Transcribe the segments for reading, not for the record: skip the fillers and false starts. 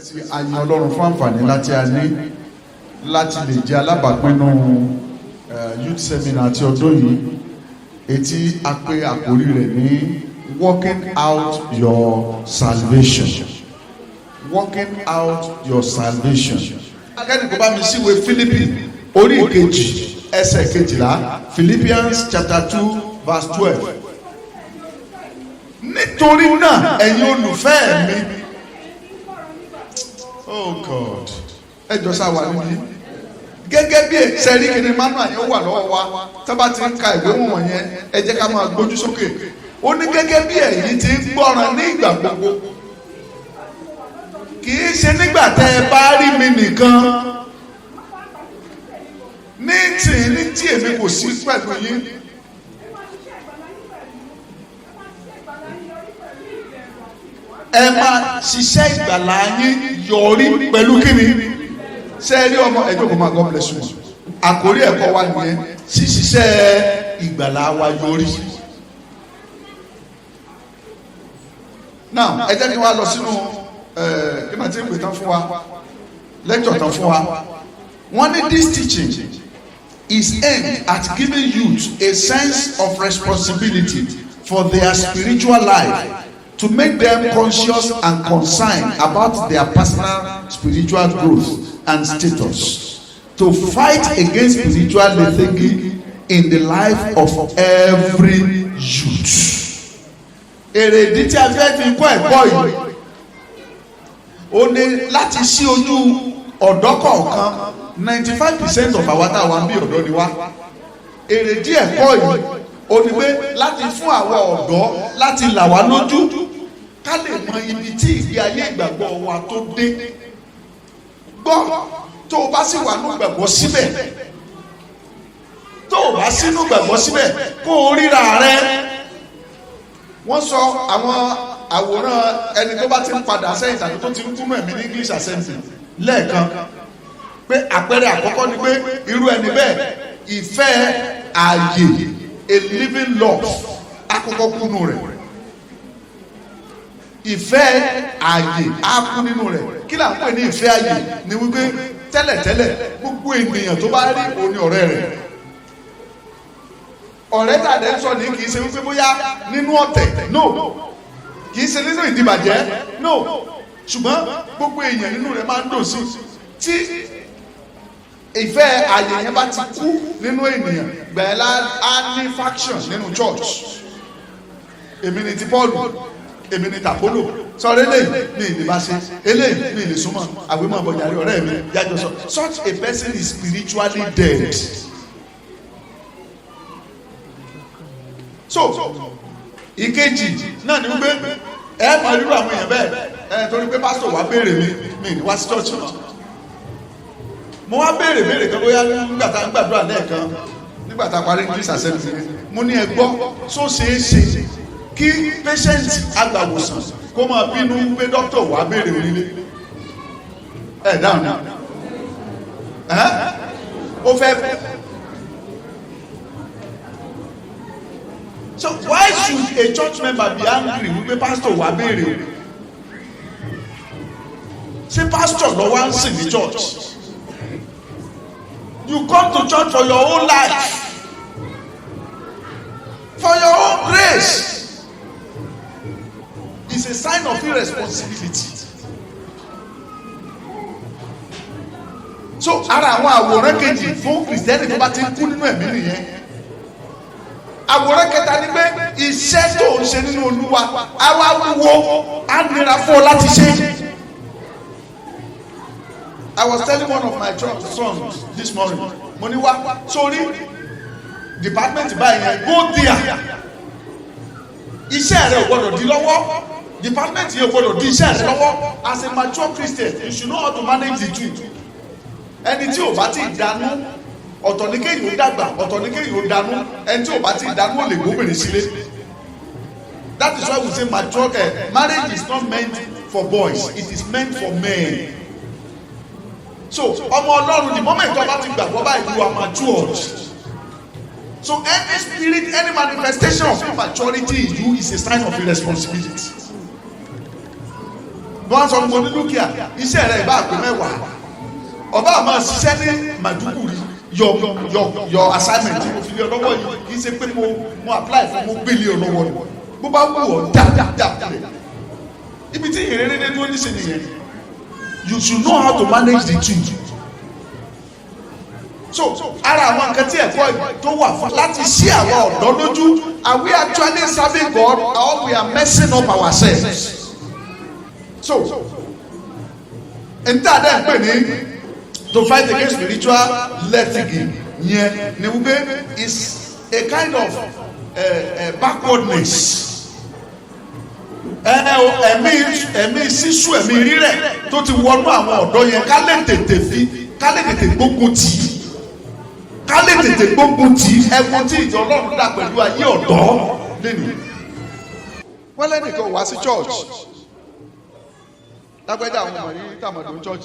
sí àyìn Ọlọ́run fún àǹfààní láti a ní láti lè jẹ́ alábàápínú youth seminar ti ọdún yìí etí a pè àkórí rẹ̀ ní working out your salvation. Working out your salvation. Akẹ́ni kò bá mi síwèé Fílípì orí ìkejì ẹsẹ̀ kejìlá Philippians chapter 2 verse 12. Nítorí náà ẹ̀yin olùfẹ́ mi. Oh God. Ẹ jọ sá wà níbí. Gẹ́gẹ́ bí sẹ́rí kìíní mánú àyẹ̀wò wà lọ́wọ́ wa tábà ti ń ka ìwé wọ̀nyẹn ẹ jẹ́ ká máa gbójú sókè. Ó ní gẹ́gẹ́ bí ẹ̀yin ti ń gbọ́ràn ní ìgbà gbogbo. Kì í ṣe nígbà tẹ́ ẹ bá rí mi nìkan ní tí èmi kò sí pẹ̀lú yín. Ẹ máa ṣiṣẹ́ ìgbàlá yín yọrí pẹ̀lú kíni ṣe rí ọmọ ẹjọ́ kò máa God bless you. Àkórí ẹ̀kọ́ wa nìyẹn ṣíṣiṣẹ́ ìgbàlá wa yọrí. Now ẹ jẹ́ kí wọ́n lọ sínú kí màá ti ń pè tán fún wa lecture tán fún wa. Wọ́n ní this teaching is aimed at giving youth a sense of responsibility for their spiritual life, to make them conscious and concerned about their personal spiritual growth and status, to fight against spiritual lethargy in the life of every youth. Èrèdí tí a fẹ́ fi kọ́ ẹ̀kọ́ yìí ó ní láti ṣí ojú ọ̀dọ́ kọ̀ọ̀kan 95% of àwa tá a wà ń bí ọ̀dọ́ ni wá. Èrèdí ẹ̀kọ́ yìí ó ní pé láti fún àwa ọ̀dọ́ láti là wá lójú ká lè mọ ibi tí ìgbé ayé ìgbàgbọ́ wa tó dé. Gbọ́ tó o bá sì wà nínú ìgbàgbọ́ síbẹ̀ tó o bá sínú ìgbàgbọ́ síbẹ̀ kó o ríra rẹ. Wọ́n sọ àwọn àwòrán ẹni tó bá ti ń padà sẹ́yìn tàbí tó ti ń kúrò ẹ̀mí ní English assembly lẹ́ẹ̀kan pé àpẹẹrẹ àkọ́kọ́ ni pé irú ẹni bẹ́ẹ̀ ìfẹ́ ààyè a living love àkọ́kọ́ kúnnú rẹ̀. Ìfẹ́ ààyè á kú nínú rẹ̀. Kí là ń pè ní ìfẹ́ ààyè ni wípé tẹ́lẹ̀tẹ́lẹ̀ gbogbo ènìyàn tó bá rí òun ni ọ̀rẹ́ rẹ̀. Ọ̀rẹ́ tàdé sọ ní kì í ṣe wípé bóyá nínú ọ̀tẹ̀ no, kì í ṣe nínú ìdìbàjẹ́ no, ṣùgbọ́n gbogbo èèyàn nínú rẹ̀ máa ń dùn sí. Tí ìfẹ́ ààyè yẹn bá ti kú nínú ènìyàn gbẹ̀ẹ́lá á ní faction nínú church. Èmi ni ti Paul, èmi ni tàpólò sọ̀rọ̀ eléyìí mi ì lè bá ṣe eléyìí mi ì lè súnmọ́ àgbémọ̀ bọ̀jàrí ọ̀rẹ́ mi yájọ sọ. Such a person is spiritually dead. So ìkejì náà ni wípé ẹ mọ irú àwọn èèyàn bẹ́ẹ̀ torí pé pásítọ̀ wá béèrè mi ní wá sí church náà. Mo wá béèrè kan bóyá nígbà tá a ń gbàdúrà lẹ́ẹ̀kan nígbà tá a parí English assembly mo ní ẹ gbọ́ só ṣeé ṣe kí patient agbàwòsàn kó máa bínú pé doctor wá béèrè nílé ẹ dáhùn ó fẹ́. So why should a church member be angry wípé pastor wá béèrè? Ṣé pastor lọ wá ń sìn ní church? You come to church for your own life, for your own grace. It's a sign of irresponsibility. So ara àwọn àwòrán kejì fún Kristẹni tó bá ti kú nínú ẹ̀mí nìyẹn. Àwòrán kẹta ni pé iṣẹ́ tó ń ṣe nínú Olúwa á wá wúwo á nira fún ọ láti ṣe. I was telling one of my sons this morning, mo ní wá sórí department báyìí yẹn go there. Iṣẹ́ rẹ̀ ò gbọ́dọ̀ di lọ́wọ́. Department yẹn ò gbọ́dọ̀ di iṣẹ́ rẹ̀ lọ́wọ́. As a mature Christian, you should know how to manage the two. Ẹni tí ò bá ti dànù ọ̀tọ̀ ní kéyìí ó dàgbà ọ̀tọ̀ ní kéyìí ó dànù ẹni tí ò bá ti dànù ó lè gbóbìnrin sílé. That is why we say mature marriage is not meant for boys, it is meant for men. So ọmọ Ọlọ́run the moment tó bá ti gbàgbọ́ báyìí you are matured. So any spirit, any manifestation of immaturity in you is a sign of irresponsibility. wọ́n sọ fún mi ní dúkìá iṣẹ́ rẹ̀ ìbá àpè mẹ́wàá ọba àmọ́ ṣiṣẹ́ ní Màdúgùrí yọ assignment mo fi lé ọlọ́wọ́ yìí kì í ṣe pé mo apply fún mo gbé lé ọlọ́wọ́ ni bó bá wù ọ́ dáadáa ibi tí ìrẹ́rẹ́dẹ́ tó ní sí nìyẹn. You should know how to manage the two. So ara àwọn nǹkan tí ẹ̀kọ́ tó wà fún láti ṣí àwọn ọ̀dọ́ lójú, are we actually serving God or we are messing up ourselves? So nta dẹ́ ń pè ní to fight against spiritual lethargy yẹn ni wípé is a kind of backwardness. ẹ̀mí sísú ẹ̀mí rírẹ̀ tó ti wọnú àwọn ọ̀dọ́ yẹn ká lè tètè gbógun tì í ẹ̀gbọ́n tí ìjọ Ọlọ́run dà pẹ̀lú ayé ọ̀dọ́ lẹ́nu. wọ́n lẹ́nìkan wá sí church lágbẹ́dẹ́ àwọn ọmọ yìí tàmọ̀dún church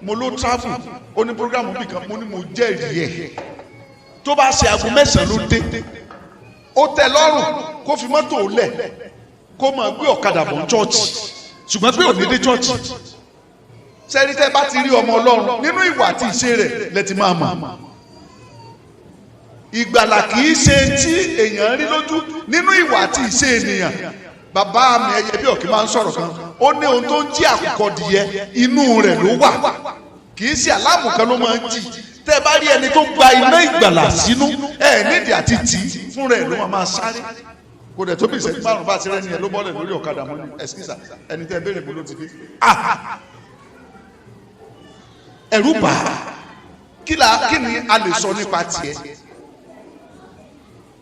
mo ló travel ó ní programu bì kan mo ní mo jẹ́rìí ẹ̀ tó bá ṣe aago 9 ló dé ó tẹ́ lọ́rùn kó fi mọ́tò lẹ̀ kó máa gbé ọ̀kadà bọ̀ chọ́ọ̀chì ṣùgbọ́n pé òní dé chọ́ọ̀chì sẹ́ni tẹ́ bá ti rí ọmọ Ọlọ́run nínú ìwà àti ìṣe rẹ̀ lẹ́tì máa mọ̀. ìgbàlà kì í ṣe tí èèyàn rí lójú nínú ìwà àti ìṣe ènìyàn. bàbá mi ẹyẹ bí ọ̀kí máa ń sọ̀rọ̀ kan ó ní ohun tó ń jí àkùkọ dìyẹ inú rẹ̀ ló wà kì í ṣe àlámù kan ló máa ń jí. tẹ́ bá rí ẹni tó gba iná ìgbàlà sínú nídìí àti tì í fún rẹ̀ ló máa sáré kò dẹ̀ tó bí ìṣẹ́jú 5 bá ti rẹ́ ni ẹ ló bọ́lẹ̀ lórí ọ̀kadà mọ́ ní ẹ̀sìkísà ẹni tẹ́ béèrè bó ló ti dé. ẹ̀rù bà á kí ni a lè sọ nípa tiẹ̀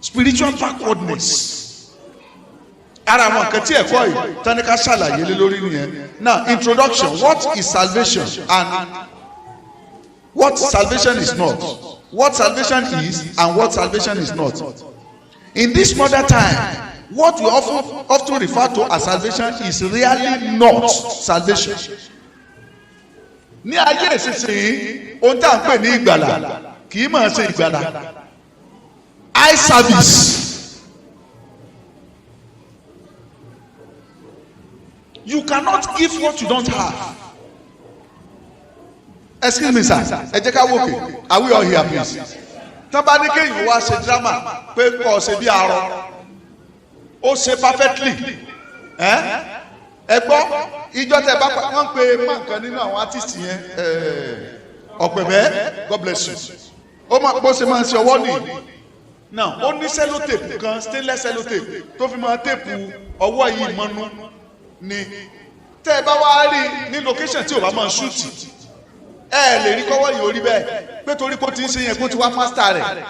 spiritual backwardness ara àwọn nǹkan tí ẹ̀kọ́ yìí tani ká ṣàlàyé lé lórí nìyẹn. Now introduction, what is salvation and what salvation is not, what salvation is and what salvation is not. In this modern time, what we often refer to as salvation is really not salvation. Ní ayé ìsinsìnyí, ohun tá à ń pè ní ìgbàlà kì í máa ṣe ìgbàlà. Eye service. You cannot give what you don't have. Excuse me, sir. Ẹ jẹ́ ká wòkè. Are we all here, please? Tábà ní kéèyàn wá ṣe drama pé kò ṣe bí arọ ó ṣe perfectly ẹ gbọ́ ìjọ tẹ bá wọ́n pe mọ̀nkan nínú àwọn artist yẹn Ọ̀pẹ̀bẹ́, God bless you, ó mọ̀ bó ṣe máa ń ṣe ọwọ́ nìyí náà ó ní sellotape kan stainless sellotape tó fi máa tèpù ọwọ́ yìí mọ́nú ni tẹ́ ẹ bá wá rí ní location tí ò bá máa ṣúùtì lè rí kọ́wọ́ yìí orí bẹ́ẹ̀ pé torí kó ti ń ṣe yẹn kó ti wá master rẹ̀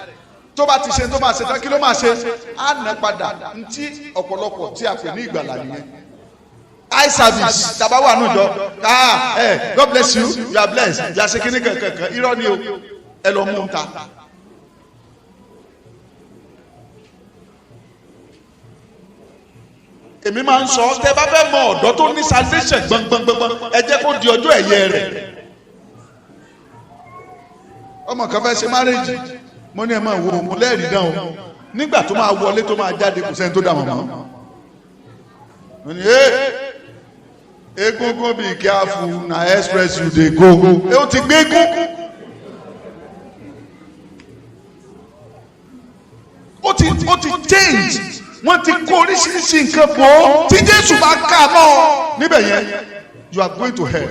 tó bá ti ṣe tó máa ṣe tán kí ló máa ṣe á nà padà ntí ọ̀pọ̀lọpọ̀ tí a pè ní ìgbàlà nìyẹn. Eye service tàbá wà nùjọ God bless you, you are blessed, yà ṣe kíní kankan irọ́ ni o ẹ lọ mú un ta. èmi máa ń sọ tẹ bá fẹ́ mọ ọ̀dọ́ tó ní salvation gbọngbọngbọngbọn ẹ jẹ́ kó di ọjọ́ ẹ̀yẹ rẹ̀. ọmọ kan fẹ́ ṣe márèjì mo ní ẹ máa wo mo lẹ́rìí dán o nígbà tó máa wọlé tó máa jáde kò sẹ́ni tó dà mọ́ mo ní egungun be careful na express you dey go ó ti gbé egun ó ti change wọ́n ti kó oríṣiríṣi nǹkan pọ̀ tí Jésù bá kà mọ́ níbẹ̀ yẹn you are going to hell.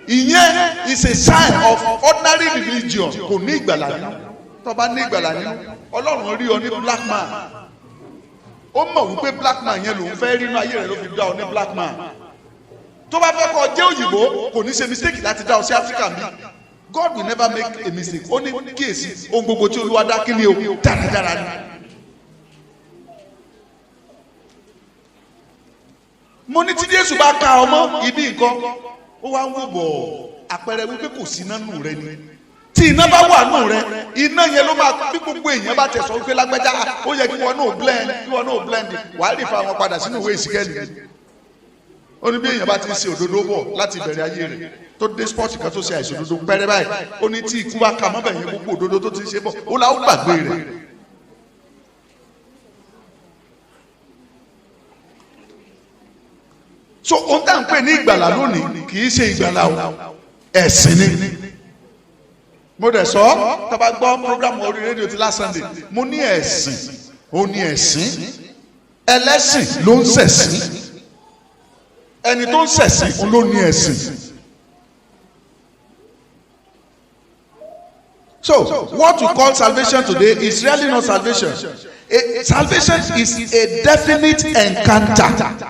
Ìyẹn is a sign of ordinary religion. Kò ní ìgbàlà nínú. Tó bá ní ìgbàlà nínú, Ọlọ́run rí ọ ní black man. Ó mọ̀ wípé black man yẹn lòun fẹ́ rí inú ayé rẹ̀ ló fi dá ọ ní black man. Tó bá fẹ́ kọ́ jẹ́ òyìnbó, kò ní ṣe mistake láti dá ọ sí Africa mi. God will never make a mistake. Ó ní kíyèsí ohun gbogbo tí Olúwa dá kí ni o dáradára ni. Mo ní tí Jésù bá ka ọmọ ibi nǹkan ó wá ń wò bọ̀ àpẹẹrẹ wípé kò sí iná nù rẹ ni tí iná bá wà nù rẹ iná yẹn ló máa bí gbogbo èèyàn bá tẹ̀sán wípé lágbájá ó yẹ kí wọn náà blend wàá rí fa wọn padà sínú ìwé ìsìkẹ́lì. ó ní bí èèyàn bá ti ń ṣe òdodo bọ̀ láti bẹ̀rẹ̀ ayé rẹ̀ tó dé spọ́ọ̀tì kan tó ṣe àìṣòdodo pẹ́rẹ́ báyìí ó ní tí ikú bá ka mọ́bẹ̀ yẹn gbogbo òdodo tó ti ṣe bọ̀ ó la ó gbàgbé rẹ̀. so ohun tá à ń pè ní ìgbàlà lónìí kì í ṣe ìgbàlà o, ẹ̀sìn ni. mo dẹ̀ sọ tá bá gbọ́ program orí rédíò ti last Sunday, mo ní ẹ̀sìn ó ní ẹ̀sìn, ẹlẹ́sìn ló ń ṣẹ̀sìn, ẹni tó ń ṣẹ̀sìn ló ní ẹ̀sìn. So what we call salvation today is really not salvation. Salvation is a definite encounter.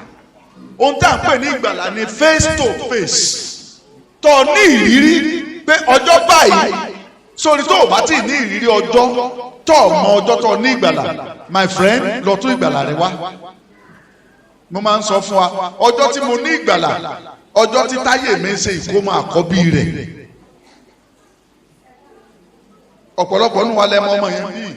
Ohun tá à ń pè ní ìgbàlà ni face to face. Tó ní ìrírí pé ọjọ́ báyìí, sórí tó o bá ti ní ìrírí ọjọ́ tó o mọ ọjọ́ tó o ní ìgbàlà, my friend, lọ tún ìgbàlà rẹ wá. Mo máa ń sọ fún wa, ọjọ́ tí mo ní ìgbàlà, ọjọ́ tí táyé mi ń ṣe ìkómọ àkọ́bí rẹ̀. Ọ̀pọ̀lọpọ̀ nínú wa lẹ́mọ ọmọ yẹn bíi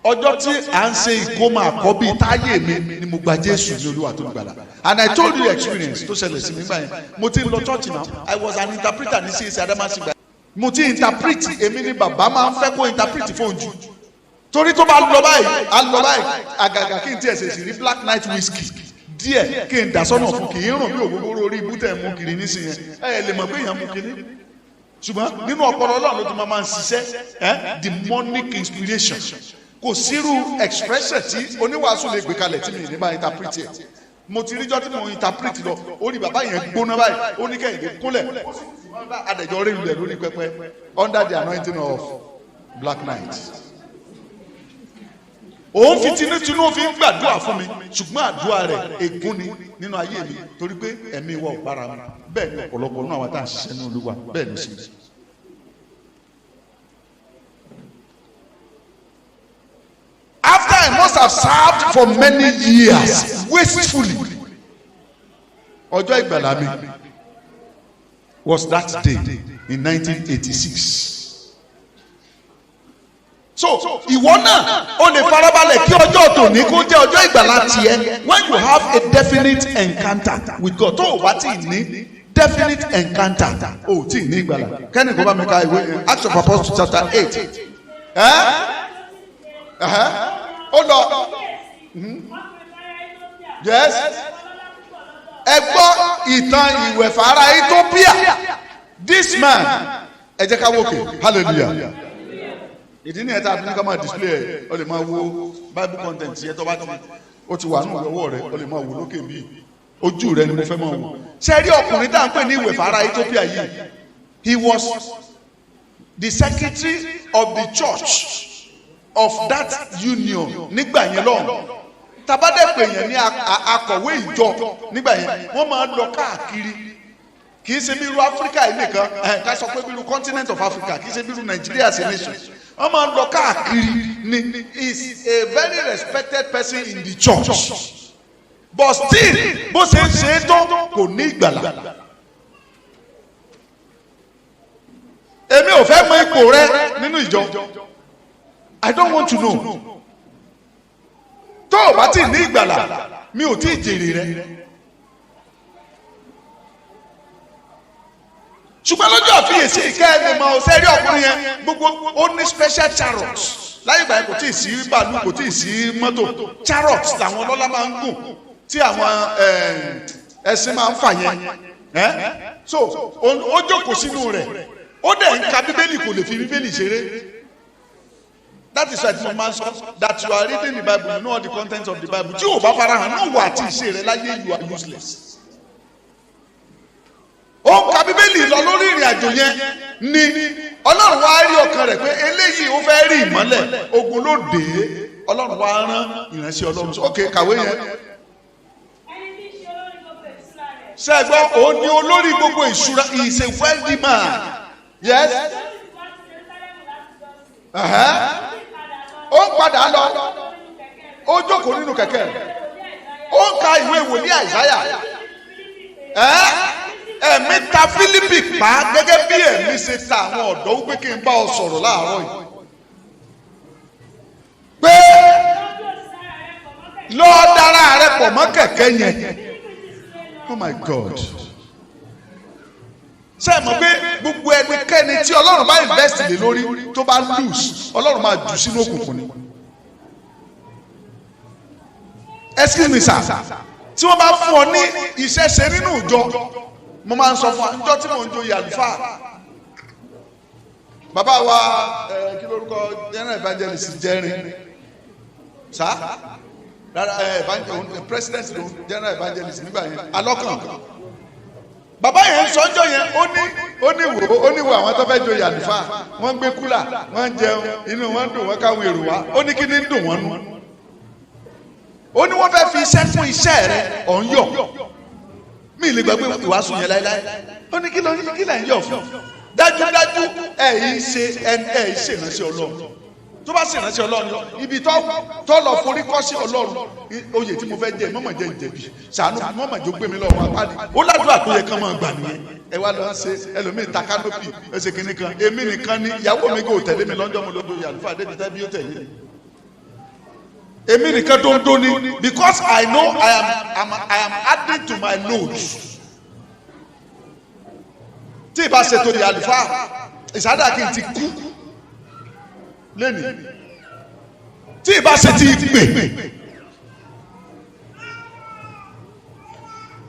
ọjọ́ tí à ń ṣe ìkómọ àkọ́bí táyé mi ni mo gba Jésù ní Olúwa tó gbàlà. And I told you the experience tó ṣẹlẹ̀ sí mi báyìí. Mo ti ń lọ church now, I was an interpreter ní CAC Adamasingba. Mo ti interpret, èmi ni bàbá máa ń fẹ́ kó interpret fóun jù. Torí tó bá lọ báyìí, á lọ báyìí, àgàgà kí n tiẹ̀ ṣe sí rí black night whiskey díẹ̀ kí n dà sọ́nà fún kì í rùn bí ògógóró orí ibú tẹ̀ mú kiri nísìnyẹn. Ẹ lè mọ̀ pé èèyàn mú kiri. Ṣùgbọ́n nínú ọpọlọ Ọlọ́run ló ti máa ń ṣiṣẹ́ demonic inspiration. Kò sírú expression tí oníwàásù lè gbé kalẹ̀ tí mi ní bá interpret ẹ̀. Mo ti ríjọ́ tí mo interpret lọ, orí bàbá yẹn gbóná báyìí, ó ní Kẹ́hìndé kúnlẹ̀, adẹ̀jọ́ rẹ̀ lulẹ̀ lórí pẹpẹ under the anointing of black night. Òun fi tinútinú fi ń gbàdúrà fún mi, ṣùgbọ́n àdúrà rẹ̀ ègún ni nínú ayé mi torí pé ẹ̀mí wa ò bára mu. Bẹ́ẹ̀ ni ọ̀pọ̀lọpọ̀ náà wà tá à ń ṣiṣẹ́ ní Olúwa, bẹ́ẹ̀ ni ó sì rí. After I must have served for many years wastefully, ọjọ́ ìgbàlà mi was that day in 1986. So ìwọ náà o lè farabalẹ̀ kí ọjọ́ tòní kó jẹ́ ọjọ́ ìgbàlà tiẹ̀ when you have a definite encounter with God. Tó o bá ti ní definite encounter o ti ní ìgbàlà. Kẹ́ni kò bá mi ka ìwé Acts of Apostles chapter 8. Ó lọ. Yes. Ẹ gbọ́ ìtàn ìwẹ̀fà Ethiopia. This man, ẹ jẹ́ ká wókè, hallelujah. Ìdí ni ẹ̀ta àti ní ká máa display ẹ̀, o lè máa wo Bible content yẹn tó bá ti, ó ti wà nínú ọwọ́ rẹ̀, o lè máa wo lókè bí ojú rẹ̀ ni mo fẹ́ máa wò. Ṣé rí ọkùnrin tá à ń pè ní ìwẹ̀fà Ethiopia yìí? He was the secretary of the church of that union nígbà yẹn lọ́hùn. Tabadẹ́pẹ̀ yẹn ní akọ̀wé ìjọ nígbà yẹn, wọ́n máa ń lọ káàkiri. Kì í ṣe bí irú Áfíríkà yìí nìkan, ká sọ pé bí irú continent of Africa, kì í ṣe bí irú Nigeria as a nation. Wọ́n máa ń lọ káàkiri ni. Is a very respected person in the church. But still, bó ṣe ń ṣe é tó kò ní ìgbàlà. Èmi ò fẹ́ mọ ipò rẹ nínú ìjọ. I don't want to know. Tó o bá ti ní ìgbàlà, mi ò tí ì jèrè rẹ. Ṣùgbọ́n lọ́jọ́ àfiyèsí ìkẹ́ ẹni mọ ọ̀sẹ̀ rí ọkùnrin yẹn gbogbo ó ní special chariot. Láyé ìgbà yẹn kò tí ì sí bàálù, kò tí ì sí mọ́tò. Chariot làwọn ọlọ́lá máa ń gùn tí àwọn ẹṣin máa ń fà yẹn. So ó jókòó sínú rẹ̀, ó dẹ̀ ń ka Bíbélì, kò lè fi Bíbélì ṣeré. That is why the man says that you are reading the Bible, you know all the contents of the Bible. Tí o bá farahàn náà wà tí ì ṣe rẹ láyé, you are useless. Ó ń ka Bíbélì lọ lórí ìrìn àjò yẹn ni Ọlọ́run wá rí ọkàn rẹ̀ pé eléyìí ó fẹ́ rí ìmọ́lẹ̀, ogun ló dé. Ọlọ́run wá rán ìránṣẹ́ Ọlọ́run. Ok, kàwé yẹn. Ṣẹ́gbọ́n òun ni olórí gbogbo ìṣúra, he is a wealthy man. Yes. Ó ń padà lọ, ó jókòó nínú kẹ̀kẹ́ rẹ̀, ó ń ka ìwé wòlíì Àìsáyà. Ẹ̀mí ta Fílípì pa gẹ́gẹ́ bí ẹ̀mí ṣe ta àwọn ọ̀dọ́ wípé kí n bá ọ sọ̀rọ̀ láàárọ̀ yìí. Pé lọ́ọ́ dára rẹ̀ pọ̀ mọ́ kẹ̀kẹ́ yẹn. Oh my God. Ṣé ẹ mọ̀ pé gbogbo ẹnikẹ́ni tí Ọlọ́run bá invest lé lórí tó bá lose, Ọlọ́run máa jù sínú òkùnkùn ni. Excuse me sir, tí wọ́n bá fún ọ ní iṣẹ́ ṣe nínú ìjọ mo máa ń sọ fún àjọ tí mò ń joyè àlùfáà bàbá wa kí lórúkọ general evangelist jẹrin sá rárá president general evangelist nígbà yẹn alọ́kàn bàbá yẹn sọ́jọ́ yẹn ó ní wo àwọn tó fẹ́ joyè àlùfáà wọ́n gbé kúlà wọ́n jẹun inú wọn dùn wọ́n káwọn èrò wá ó ní kí ni dùn wọ́n nù ó ní wọ́n fẹ́ fi iṣẹ́ fún iṣẹ́ rẹ̀ ọ̀nyọ̀ mi lè gbàgbé ìwàásù yẹn láéláé ó ní kí lẹ̀ ń yọ̀ fún dájúdájú ẹ̀ ṣe ìránṣẹ́ Ọlọ́run tó bá ṣe ìránṣẹ́ Ọlọ́run ibi tó lọ forí kọ́ sí Ọlọ́run oyè tí mo fẹ́ jẹ mọ́mọ́ jẹ́ ìjẹ̀bi ṣàánú mọ́mọ́ jẹ́ gbé mi lọ́wọ́ apádi ó ládùúgbà tó yẹ kán máa gbà nìyẹn ẹ wá lọ ṣe ẹlòmíì ta kánópì ẹsẹ̀ kìnnì kan èmi nìkan ni ìyàwó mi kò tẹ̀lé mi lọ́jọ́ mo lọ́jọ́ yàlúfà débi tẹ́ bí ó tẹ̀lé èmi nìkan tó ń dóni because I know I am adding to my load tí ìbá ṣètò ìyàlúfà ìsádà kí n ti kú lẹ́nu tí ìbá ṣe ti pè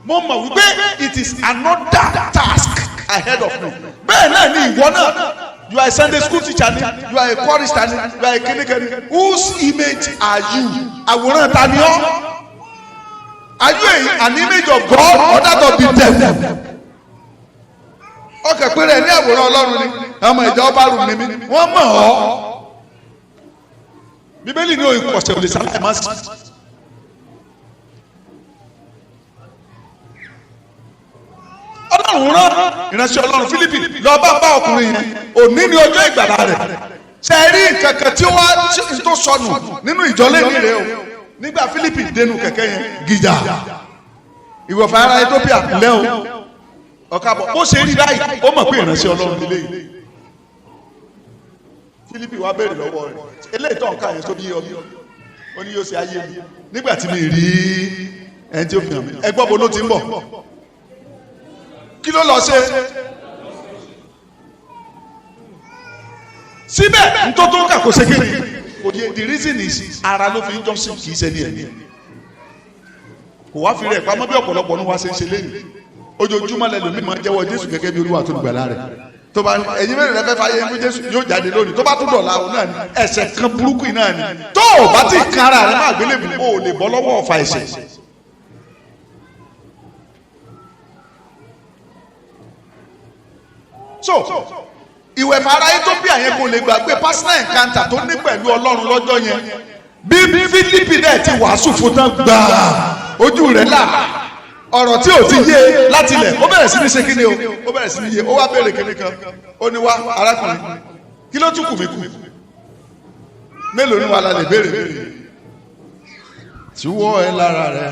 mo mọ̀ wípé it is another task ahead of me bẹ́ẹ̀ náà ni ìwọ náà you are a Sunday school teacher ni you are a chorister ni you are a kìnìkìnì whose image are you àwòrán ta ni ọ́ are you an image of God or that of the devil ọkàn péré ní àwòrán Ọlọ́run ni ọmọ ìjọ ọba rùn ní mi wọ́n mọ̀ ọ́ bíbélì ní òyìnbó ọ̀sẹ̀ òlè sáláì má sí. Ọlọ́run rán ìránṣẹ́ Ọlọ́run Fílípì lọ bá ọkùnrin yẹn òní ní ọjọ́ ìgbàlá rẹ̀ ṣe rí kankan tí wọ́n tó sọnù nínú ìjọ lẹ́yìn rẹ̀ o nígbà Fílípì dénú kẹ̀kẹ́ yẹn gíjà ìwọ̀fà ara Ethiopia lẹ́ o ọ̀kàbọ̀ ó ṣe rí báyìí ó mọ̀ pé ìránṣẹ́ Ọlọ́run nílé yìí Fílípì wá béèrè lọ́wọ́ rẹ̀ eléyìí tó ń ká yẹn tó bí ọbí ó ní yóò ṣe ayé mi nígbà tí mi rí ẹni tí ó fi hàn mí ẹgbọ́n bo ló ti ń bọ̀ kí ló lọ ṣe síbẹ̀ ntótó kà kó ṣe kéde kò di the reason is ara ló fi ń jọ́sìn kì í ṣe ní ẹ̀mí kò wá fi rẹ̀ pamọ́ bí ọ̀pọ̀lọpọ̀ ní wá ṣe ń ṣe lẹ́yìn ojoojúmọ́ lẹ́lòmíì máa jẹ́wọ́ Jésù gẹ́gẹ́ bí Olúwa tó gbàlà rẹ̀ tó bá ẹ̀yin mẹ́rin lẹ́fẹ́ fàyè fún Jésù yóò jáde lónìí tó bá tún dọ̀la òun náà ni ẹ̀ṣẹ̀ kan burúkú náà ni tó o bá ti kan ara rẹ̀ máa gbélébùú o ò lè bọ́ lọ́wọ́ ọ̀fà ẹ̀ṣẹ̀. so ìwẹ̀fà ara Ethiopia yẹn kò lè gbàgbé personal encounter tó ní pẹ̀lú Ọlọ́run lọ́jọ́ yẹn bí Fílípì náà ti wàásù fún tán gbàá ojú rẹ̀ là ọ̀rọ̀ tí ò ti yé láti ilẹ̀ ó bẹ̀rẹ̀ sí ní ṣe kíni o ó bẹ̀rẹ̀ sí ní yé ó wá béèrè kíni kan ó ní wá arákùnrin kí ló tún kù mí kù mélòó ni wà á lè béèrè tí wọ́ ẹ lára rẹ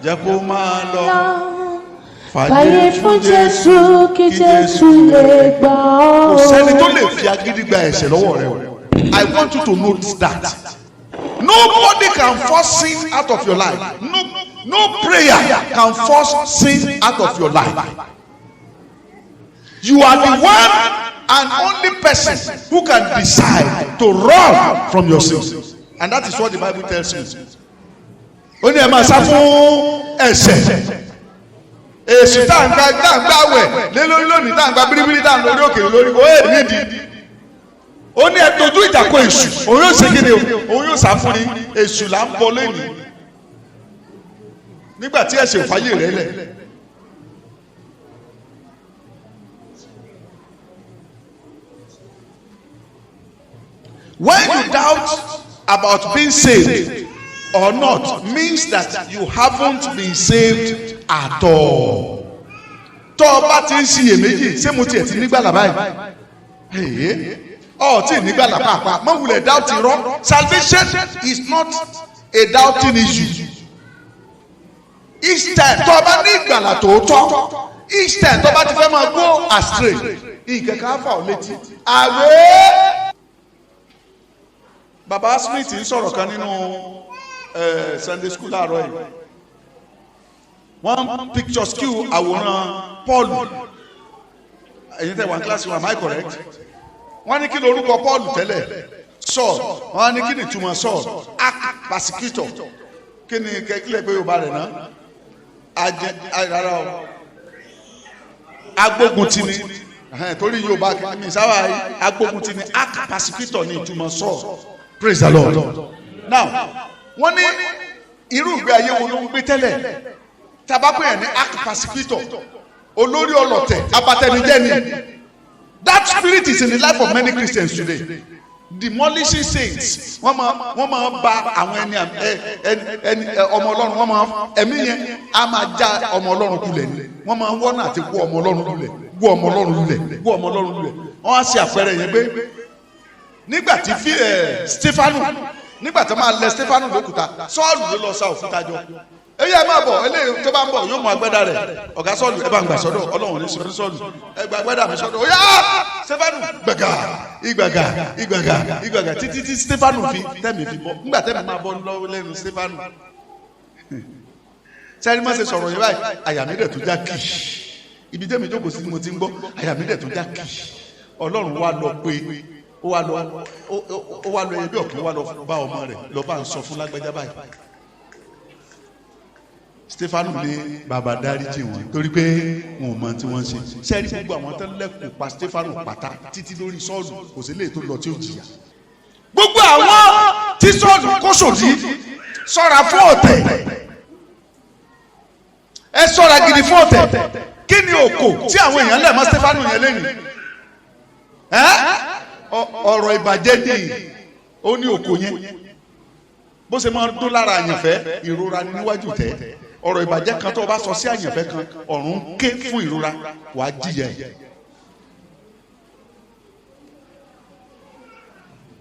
jẹ́ kó máa lọ fàyè fún Jésù kí Jésù lè gbà ọ́. kò sẹ́ni tó lè fi agídí gba ẹ̀ṣẹ̀ lọ́wọ́ rẹ o I want you to know that nobody can force sin out of your life no prayer can force sin out of your life. You are the one and only person who can decide to run from your sin, and that is what the Bible tells you. ó ní ẹ máa sá fún ẹ̀ṣẹ̀ èsì tá à ń gbà wẹ̀ lé lórí lónìí tá à ń gba bíríbírí tá à ń lórí òkèèrè lórí ó èyí nídìí ó ní ẹ dojú ìjà kọ èṣù òun yóò ṣe kíni òun yóò sá fún ni èṣù là ń bọ lónìí nígbà tí ẹ̀ṣẹ̀ fàyè rẹ̀ lẹ̀. When you doubt about being saved or not means that you haven't been saved at all. tó o bá ti ń ṣiyèméjì ṣé mo tiẹ̀ ti nígbàlà báyìí ọ̀ tí nígbàlà pàápàá mọ̀ wulẹ̀ doubt irọ́. Salvation is not a doubting issue. Each time tó o bá ní ìgbàlà tòótọ́ each time tó o bá ti fẹ́ máa go astray nǹkan kan á fà ọ́ létí. àwẹ̀ Baba Smith ń sọ̀rọ̀ kan nínú Sunday school láàárọ̀ yìí wọ́n picture skill àwòrán Paul ẹ̀yin tẹ̀ wá kíláàsì wa am I correct? wọ́n ní kí ló orúkọ Paul tẹ́lẹ̀ Saul wọ́n ní kí ni ìtumọ̀ Saul persecutor kí ni kẹ́kílẹ̀ pé Yorùbá rẹ̀ náà rárá o agbógun ti ni torí Yorùbá mi sábà agbógun ti ni ark pacificator ní ìtumọ̀ sọ praise the Lord. Now wọ́n ní irú ìgbé ayé wo ló ń gbé tẹ́lẹ̀ tabapẹ yẹn ní ark pacificator olórí ọlọ̀tẹ̀ abatẹnijẹni. That spirit is in the life of many Christians today. Demolishing saints. Wọ́n máa bà àwọn ẹni ọmọ Ọlọ́run wọ́n máa ẹ̀mí yẹn á máa já ọmọ Ọlọ́run kulẹ̀ ni. Wọ́n máa wọ́nà àti wọ́ ọmọ Ọlọ́run lulẹ̀ wọ́ ọmọ Ọlọ́run lulẹ̀ wọ́ ọmọ Ọlọ́run lulẹ̀. Wọ́n á ṣe àpẹẹrẹ yẹn pé nígbà tí Stefanu nígbà tí wọ́n máa lẹ Stefanu lókùúta Sọ́ọ̀lù ló lọ sa òkúta jọ. Èyí ẹ máa bọ̀ eléyìí tó bá ń bọ̀ yóò mú agbádá rẹ̀ ọ̀gá Sọ́ọ̀lù ẹ bá ń gbà sọ́dọ̀ Ọlọ́run ní Sọ́ọ̀lù ẹ gba agbádá mi sọ́dọ̀ ó yá Stefanu ìgbàgà títí tí Stefanu fi tẹ̀mí fi bọ́ nígbà tẹ̀mí máa bọ́ lọ́wọ́ lẹ́nu Stefanu sẹ́ni má ṣe sọ̀rọ̀ yẹn báyìí àyà mi dẹ̀ tó já kì ibi tẹ̀mí jókòó sí mo ti ń gbọ́ àyà mi dẹ̀ tó já kì Ọlọ́run wá lọ pé ó wá lọ ẹbí ọ̀kẹ́ wá lọ bá ọmọ rẹ̀ lọ bá ń sọ fún lágbájá báyìí Stefanu ní bàbá dáríjì wọn torí pé wọn ò mọ tí wọn ṣe sẹ́ẹ̀rí gbogbo àwọn tó lẹ́kọ̀ọ́ pa Stefanu pátá títí lórí Sọ́ọ̀lù kò sí lè tó lọ tí ó jìyà gbogbo àwọn tí Sọ́ọ̀lù kó sòdí ṣọ́ra fún ọ̀tẹ̀ ẹ ṣọ́ra gidi fún ọ̀tẹ̀ kí ni òkò tí àwọn èèyàn lẹ̀ mọ́ Stefanu yẹn lẹ́yìn ọ̀rọ̀ ìbàjẹ́ ni ó ní òkò yẹn bó ṣe máa dún lára àyànfẹ́ ìrora níwájú tẹ ọ̀rọ̀ ìbàjẹ́ kan tó o bá sọ sí àyànfẹ́ kan ọ̀run ké fún ìrora wàá jìyà ẹ̀.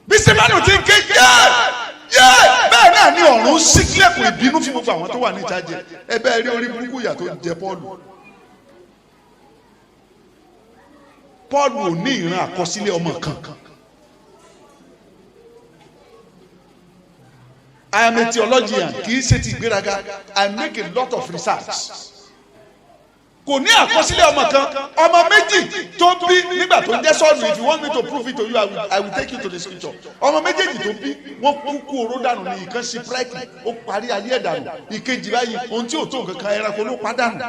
bí Stefanu ti ń ké yẹ bẹ́ẹ̀ náà ni ọ̀run sílẹ̀kùn ìbínú fún gbogbo àwọn tó wà ní ìjájẹ ẹ bẹ́ẹ̀ rí orí burúkú ìyà tó jẹ Pọ́ọ̀lù ò ní ìran àkọsílẹ̀ ọmọ kan. I am a theologian kì í ṣe ti ìgbéraga I make a lot of research. Kò ní àkọsílẹ̀ ọmọ kan ọmọ méjì tó bí nígbà tó jẹ́ Sọ́ọ̀lù if you want me to prove it to you I will take you to the scripture. Ọmọ méjèèjì tó bí wọ́n kú oró dànù ní ìkan ṣe pírẹ́kì ó parí ayé ẹ̀ dànù ìkejì báyìí ohun tí ò tó nǹkan kan ẹranko ló pa dànù.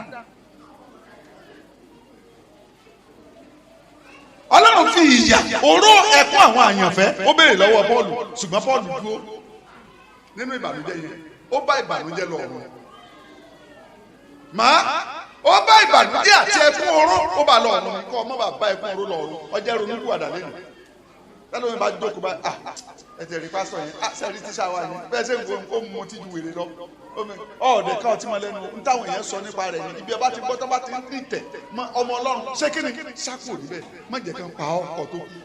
Ọlọ́run fi ìyà oró ẹkún àwọn àyànfẹ́ ó béèrè lọ́wọ́ Pọ́ọ̀lù ṣùgbọ́n Pọ́ọ̀lù dúró nínú ìbànújẹ́ yẹn ó bá ìbànújẹ́ lọ ọ̀run ó bá ìbànújẹ́ àti ẹkún oró ó bá lọ ọ̀run kọ́ ọmọ bá ẹkún oró lọ ọ̀run ọjọ́ ronúkú àdá lẹ́nu lẹ́nu mi bá jókòó bá ẹ tẹ̀rí pásítọ̀ yẹn sẹ́rí tíṣà wa yẹn bẹ́ẹ̀ sẹ́ ń kó mu ti ju wèrè lọ ọ̀ọ́dẹ ká ọtí mọ lẹ́nu ń táwọn èèyàn sọ nípa rẹ̀ ni ibi ọba ti gbọ́ tó bá ti ń dìtẹ̀ ọmọ Ọlọ́run ṣé kí ni ṣáàkù níbẹ̀ má jẹ́ kán pa ọkọ̀ tó kù.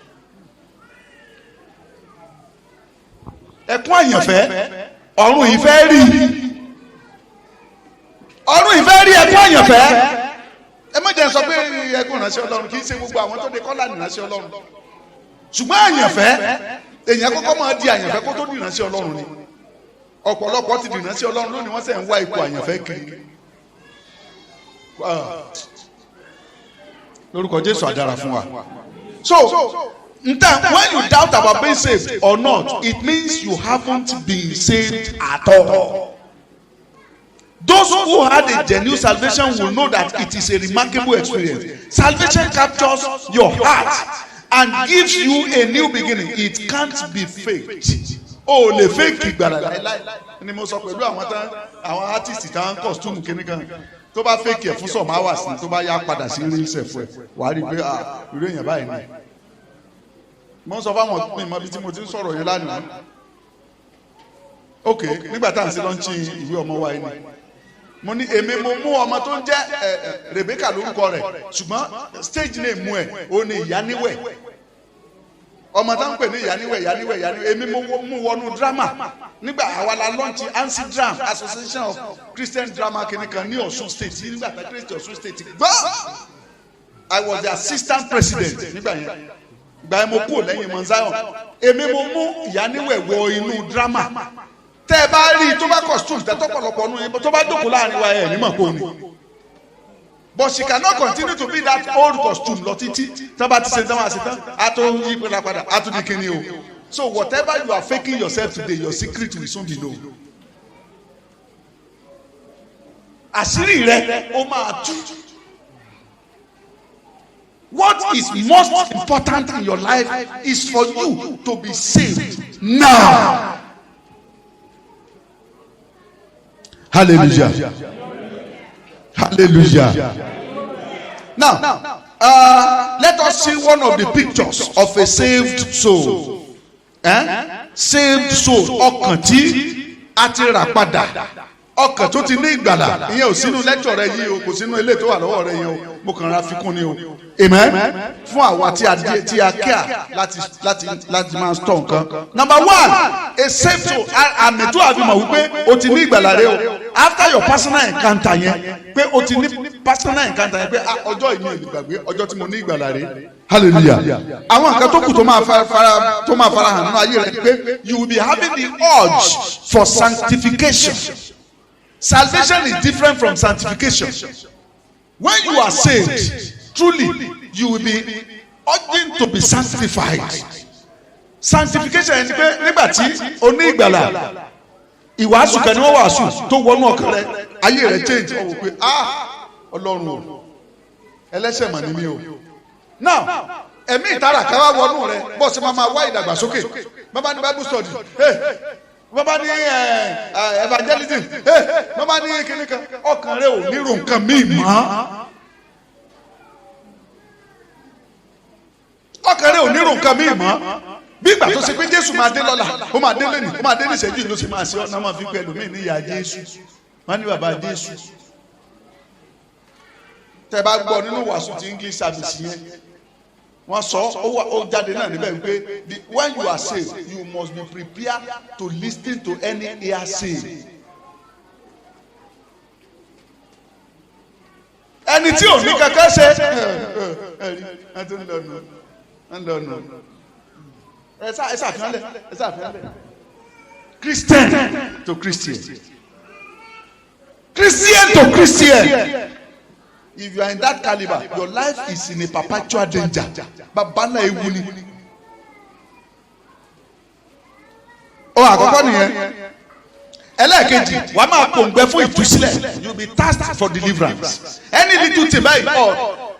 ẹkún àyànfẹ́ ọ̀run ìfẹ́ rí ẹkún àyànfẹ́ ẹ má jẹ́ sọ pé ẹkún ìránṣẹ́ Ọlọ́run kì í ṣe gbogbo àwọn tó de kọ́lá ìránṣẹ́ Ọlọ́run ṣùgbọ́n àyànfẹ́ èèyàn kọ́kọ́ máa di àyànfẹ́ kó tó di ìránṣẹ́ Ọlọ́run ni ọ̀pọ̀lọpọ̀ ti di ìránṣẹ́ Ọlọ́run lónìí wọ́n sẹ̀ ń wá ipò àyànfẹ́ kiri lórúkọ Jésù á dára fún wa so. When you doubt about being saved or not, it means you haven't been saved at all. Those who had a genuine salvation will know that it is a remarkable experience. Salvation captures your heart and gives you a new beginning. It can't be faked. Oh, le fake ìgbàlà láíláí. Ni mo sọ pẹ̀lú àwọn artist tán costume kìnnìkan tó bá fake ẹ̀ fún some hours ni tó bá yá padà sí real self ẹ̀ wàá rí i pé irú èèyàn báyìí ni. Mo sọ fáwọn ìmọ̀ bí tí mo ti ń sọ̀rọ̀ yẹn lánàá ok nígbà tá à ń ṣe lọ́nchí ìwé ọmọ wa yìí ni mo ní èmi mo mú ọmọ tó ń jẹ́ Rebecca lórúkọ rẹ̀ ṣùgbọ́n stage name mu ẹ̀ ó ní ìyáníwẹ̀ ọmọ tá ń pè ní ìyáníwẹ̀ èmi mo mú wọnú drama nígbà àwa la lọ́nchí Ansidram Association of Christian Drama kìnìkan ní Ọ̀ṣun state nígbà tá Christian Ọ̀ṣun state gbọ́ I was the assistant president nígbà yẹn gba mo kú lẹ́yìn mọ Zion èmi mo mú ìyáníwẹ̀ wọ inú drama tẹ́ ẹ bá rí i tó bá costume tẹ́ tọ́pọ̀lọpọ̀ nù yín tó bá jókòó láàrin wa ẹ̀ nímọ̀ kó ni but she cannot continue to be that old costume lọ títí tó bá ti ṣe tán wá sí tán á tó yí padà á tó di kíni o so whatever you are faking yourself today your secret will soon be known àṣírí rẹ ó máa tú. What is most important in your life is for you to be saved now. Hallelujah. Hallelujah. Now, let us see one of the pictures of a saved soul. Saved soul. Ọkàn tí a ti rà padà. Ọkàn tó ti ní ìgbàlà. Ìyẹn ò sínú lecture rẹ yìí o, kò sínú ilé tó wà lọ́wọ́ rẹ yẹn o. Mo kàn ra fikún ni o. Amen. Fún àwa tí a kíá láti máa store nǹkan. Number one, a saved soul. Àmì tó àfi mọ̀ wípé o ti ní ìgbàlà rẹ o. After your personal encounter yẹn, pé o ti ní personal encounter yẹn, pé ọjọ́ ìní ìgbàgbé, ọjọ́ tí mo ní ìgbàlà rẹ. Hallelujah. Àwọn nǹkan tó kù tó máa fara hàn nínú ayé rẹ pé you will be having the urge for sanctification. Salvation is different from sanctification. When you are saved, truly, you will be urging to be sanctified. Sanctification ẹni pé nígbà tí o ní ìgbàlà, ìwàásù kan ni wọ́n wàásù tó wọnú ọkàn rẹ, ayé rẹ change. Ó wò pé Ọlọ́run o, ẹlẹ́ṣẹ̀ mà ni mí o. Now, ẹ̀mí ìtara kan wá wọnú rẹ, bó ṣe máa wá ìdàgbàsókè. Bàbá ní Bible study, bàbá ní evangelism, bàbá ní kíní kan, ọkàn rẹ ò ní ro nǹkan míì mọ́. Ọkàn rẹ ò ní ro nǹkan míì mọ́. Bí ìgbà tó ṣe pé Jésù máa dé lọ́la, ó máa dé lónìí, ó máa dé níṣẹ́jú ló ṣe máa ṣe ọ̀nà máa fi pẹ̀lú mí ní ìyá Jésù. Wọ́n ní bàbá Jésù. Tẹ́ bá gbọ́ nínú wàásù ti English service yẹn, wọ́n sọ ó jáde náà níbẹ̀ wípé when you are saved you must be prepared to listen to any hearsay. Ẹni tí ò ní kankan ṣe ẹ tó ń lọ nù ẹ ṣàfihàn lẹ Christian to Christian, Christian to Christian. If you are in that caliber, your life is in a perpetual danger. Babana ewu ni. Ó àkọ́kọ́ nìyẹn. Ẹlẹ́ẹ̀kejì, wàá máa pòǹgbẹ fún ìtúsílẹ̀. You will be tasked for deliverance. Any little thing báyìí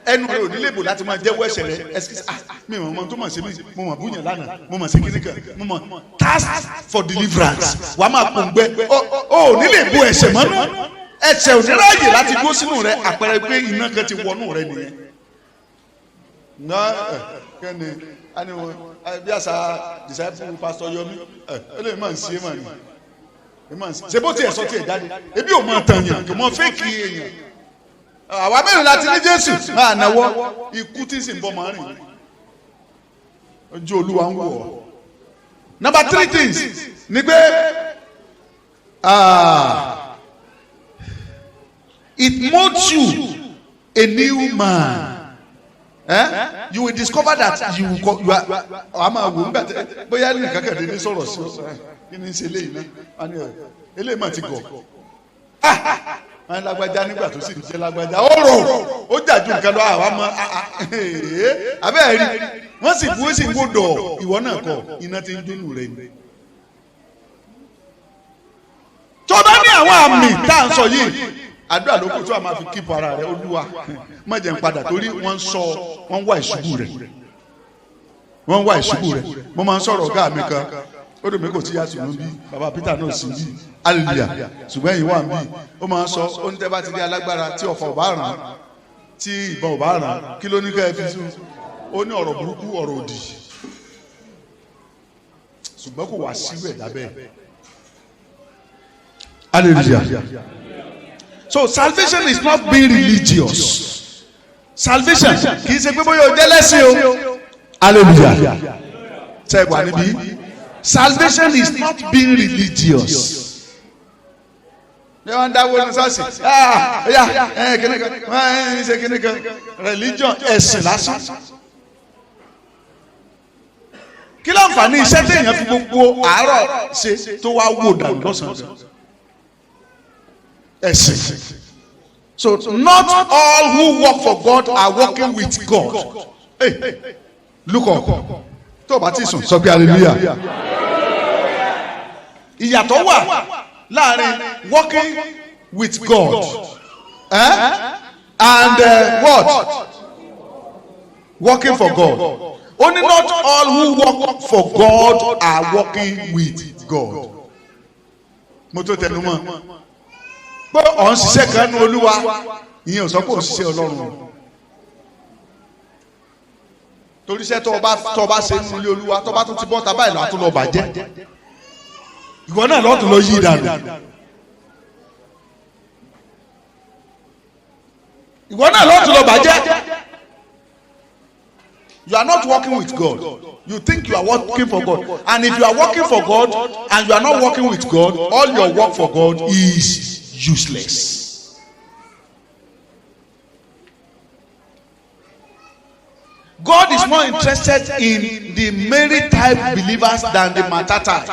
ẹnu rẹ ò ní lè bò láti máa jẹ́wọ́ ẹ̀ṣẹ̀ rẹ. Excuse mi ò mọ tó mọ̀ sí mi, mo mọ̀ búyàn lánàá, mo mọ̀ sí kíní kan, mo mọ̀ tasked for deliverance. Wàá máa pòǹgbẹ, ó ní lè bò ẹ̀ṣẹ̀ mọ́nú. Ẹ̀ṣẹ̀ ò ní ráàyè láti dúró sínú rẹ, àpẹẹrẹ pé iná kan ti wọnú rẹ nìyẹn. Kẹ́ni aniwọn bí àṣà disciple pastor Yomi eléyìí máa ń ṣe é mà ní. Ṣé bó tiẹ̀ sọ tiẹ̀ jáde? Ebi ò máa tàn yàn, kò mọ fẹ́ẹ̀kì èèyàn. Àwa mẹ́rin láti ní Jésù máa náwó, ikú tí sì ń bọ̀ máa rìn. Ojú Olúwa ń wò ọ́. Number 3 things ni pé it molds you a new man. You will discover that you are. Ama wo ngba te bóyá ní kankan de ní sọ̀rọ̀ sí o. Kí ni ṣe eléyìí náà? Ani eléyìí mà ti gọ̀. Ani lágbájá nígbà tó sì jẹ́ lágbájá. Ó jàjú nǹkan lọ àwa mọ̀. Abẹ́ rí. Wọ́n sì bu sì gbọ́dọ̀ ìwọ náà kọ̀ iná tí ń jónú rẹ̀ ni. Tó bá ní àwọn àmì tá à ń sọ yìí, àdúrà ló kù tó a máa fi kíp ara rẹ. Olúwa má jẹ́ n padà torí wọ́n wá ìṣubú rẹ̀, wọ́n wá ìṣubú rẹ̀. Mo máa ń sọ̀rọ̀ ọ̀gá mi kan, ó dùn mí kò tí yá tùnú bí bàbá Peter náà sì bí hallelujah, ṣùgbọ́n ẹ̀yin wà ń bí. Ó máa ń sọ ó ní tẹ́ bá ti di alágbára tí ọ̀fọ̀ ò bá ràn, tí ìbọn ò bá ràn, kí ló ní ká ẹ fi sùn? Ó ní ọ̀rọ̀ burúkú, ọ̀rọ̀ òdì, ṣùgbọ́n kò wá sí rẹ̀ lábẹ́. Hallelujah. So salvation is not being religious. Salvation kì í ṣe pé bóyá o jẹ́ lẹ́sìn o. Hallelujah. Ṣé wà níbí? Salvation is not being religious. Bí wọ́n dáwọ́ ní sọ́ọ̀sì, kíni kan, ṣe kíni kan, religion ẹ̀sìn lásán. Kí ló ń fà ní iṣẹ́ téèyàn fi gbogbo àárọ̀ ṣe tó wá wò dànù lọ́sàn-án? Ẹ̀sìn. So not all who work for God are working with God. Hey, look up. Tó bá ti sùn sọ pé hallelujah. Ìyàtọ̀ wà láàrin working with God And what? Working for God. Only not all who work for God are working with God. Mo tó tẹnu mọ́ pé ọ̀n ṣiṣẹ́ kan ní Olúwa ìyẹn ò sọ pé ò ṣiṣẹ́ Ọlọ́run. Torí iṣẹ́ tó bá ṣe nínú ilé Olúwa tó bá tún ti bọ́ ta báyìí lọ́tún lọ bàjẹ́. Ìwọ náà lọ́tún lọ yí ìdànù. Ìwọ náà lọ́tún lọ bàjẹ́. You are not working with God. You think you are working for God. And if you are working for God and you are not working with God, all your work for God is useless. God is more interested in the Mary type believers than the Martha type.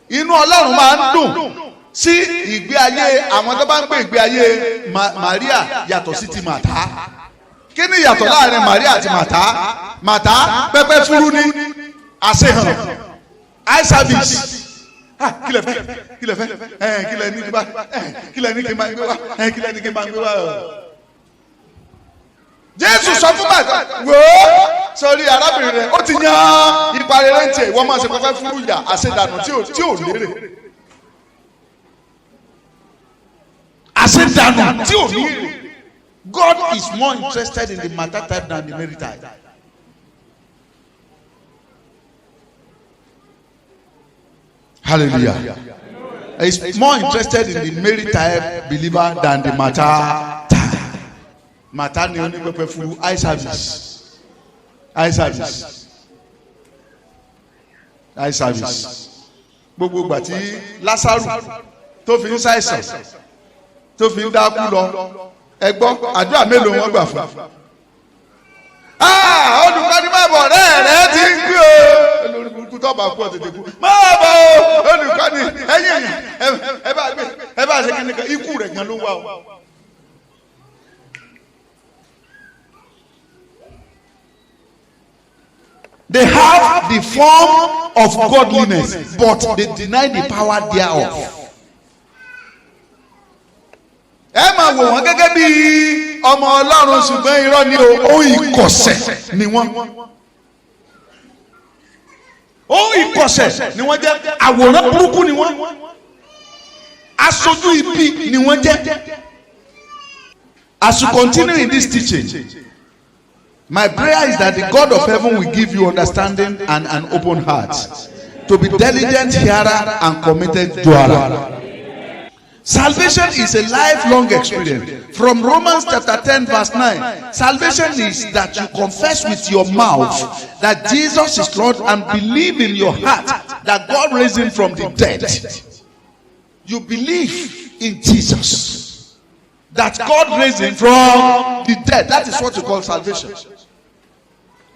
Inú Ọlọ́run máa ń dùn sí ìgbé ayé àwọn tó bá ń gbé ìgbé ayé Maria yàtọ̀ sí ti Martha. Kí ni ìyàtọ̀ láàrin Maria àti Martha? Martha pẹpẹ fúru ní àṣehàn eye service. Kílẹ̀ fẹ́ kílẹ̀ ní kí n bá kílẹ̀ ní kí n bá gbé wá kílẹ̀ ní kí n bá gbé wá. Jésù sọ fún bàtà wò ó sọrí arábìnrin rẹ ó ti yan ipa rere ń tiẹ̀ wọ́n máa ṣe pẹpẹ fúru yà àṣedànù tí ò lérè. Àṣedànù tí ò ní èrè. God is more interested in the Martha type than the Mary type. Hallelujah. He's more interested in the Mary type believer than the Martha type. Martha ni oni pepe furu eye service. Eye service. Eye service. Gbogbo ìgbà tí Lásárù tó fi ń ṣàìsàn tó fi ń dákú lọ. Ẹgbọ́n àdúrà mélòó wọn gbà fún. Olùkọ́ni máa bọ̀ rẹ̀ ti ń gbé o. Olórí burúkú tó bá kú ọ̀tẹ̀tẹ̀ kú. Máa bọ̀ o olùkọ́ni ẹ̀yìn ẹ bá ṣe kí ni kan ikú rẹ̀ gan ló wà o. They have the form of godliness, but they deny the power thereof. Ẹ máa wò wọ́n gẹ́gẹ́ bí ọmọ Ọlọ́run ṣùgbọ́n irọ́ ni ohun ìkọ̀sẹ̀ ni wọ́n. Ohun ìkọ̀sẹ̀ ni wọ́n jẹ́, àwòrán burúkú ni wọ́n, aṣojú ibi ni wọ́n jẹ́. As you continue in this teaching, my prayer is that the God of heaven will give you understanding and an open heart to be diligent hearer and committed doer. Salvation is a lifelong experience. From Romans chapter 10 verse 9, salvation is that you confess with your mouth that Jesus is Lord and believe in your heart that God raised him from the dead. You believe in Jesus, that God raised him from the dead. That is what you call salvation.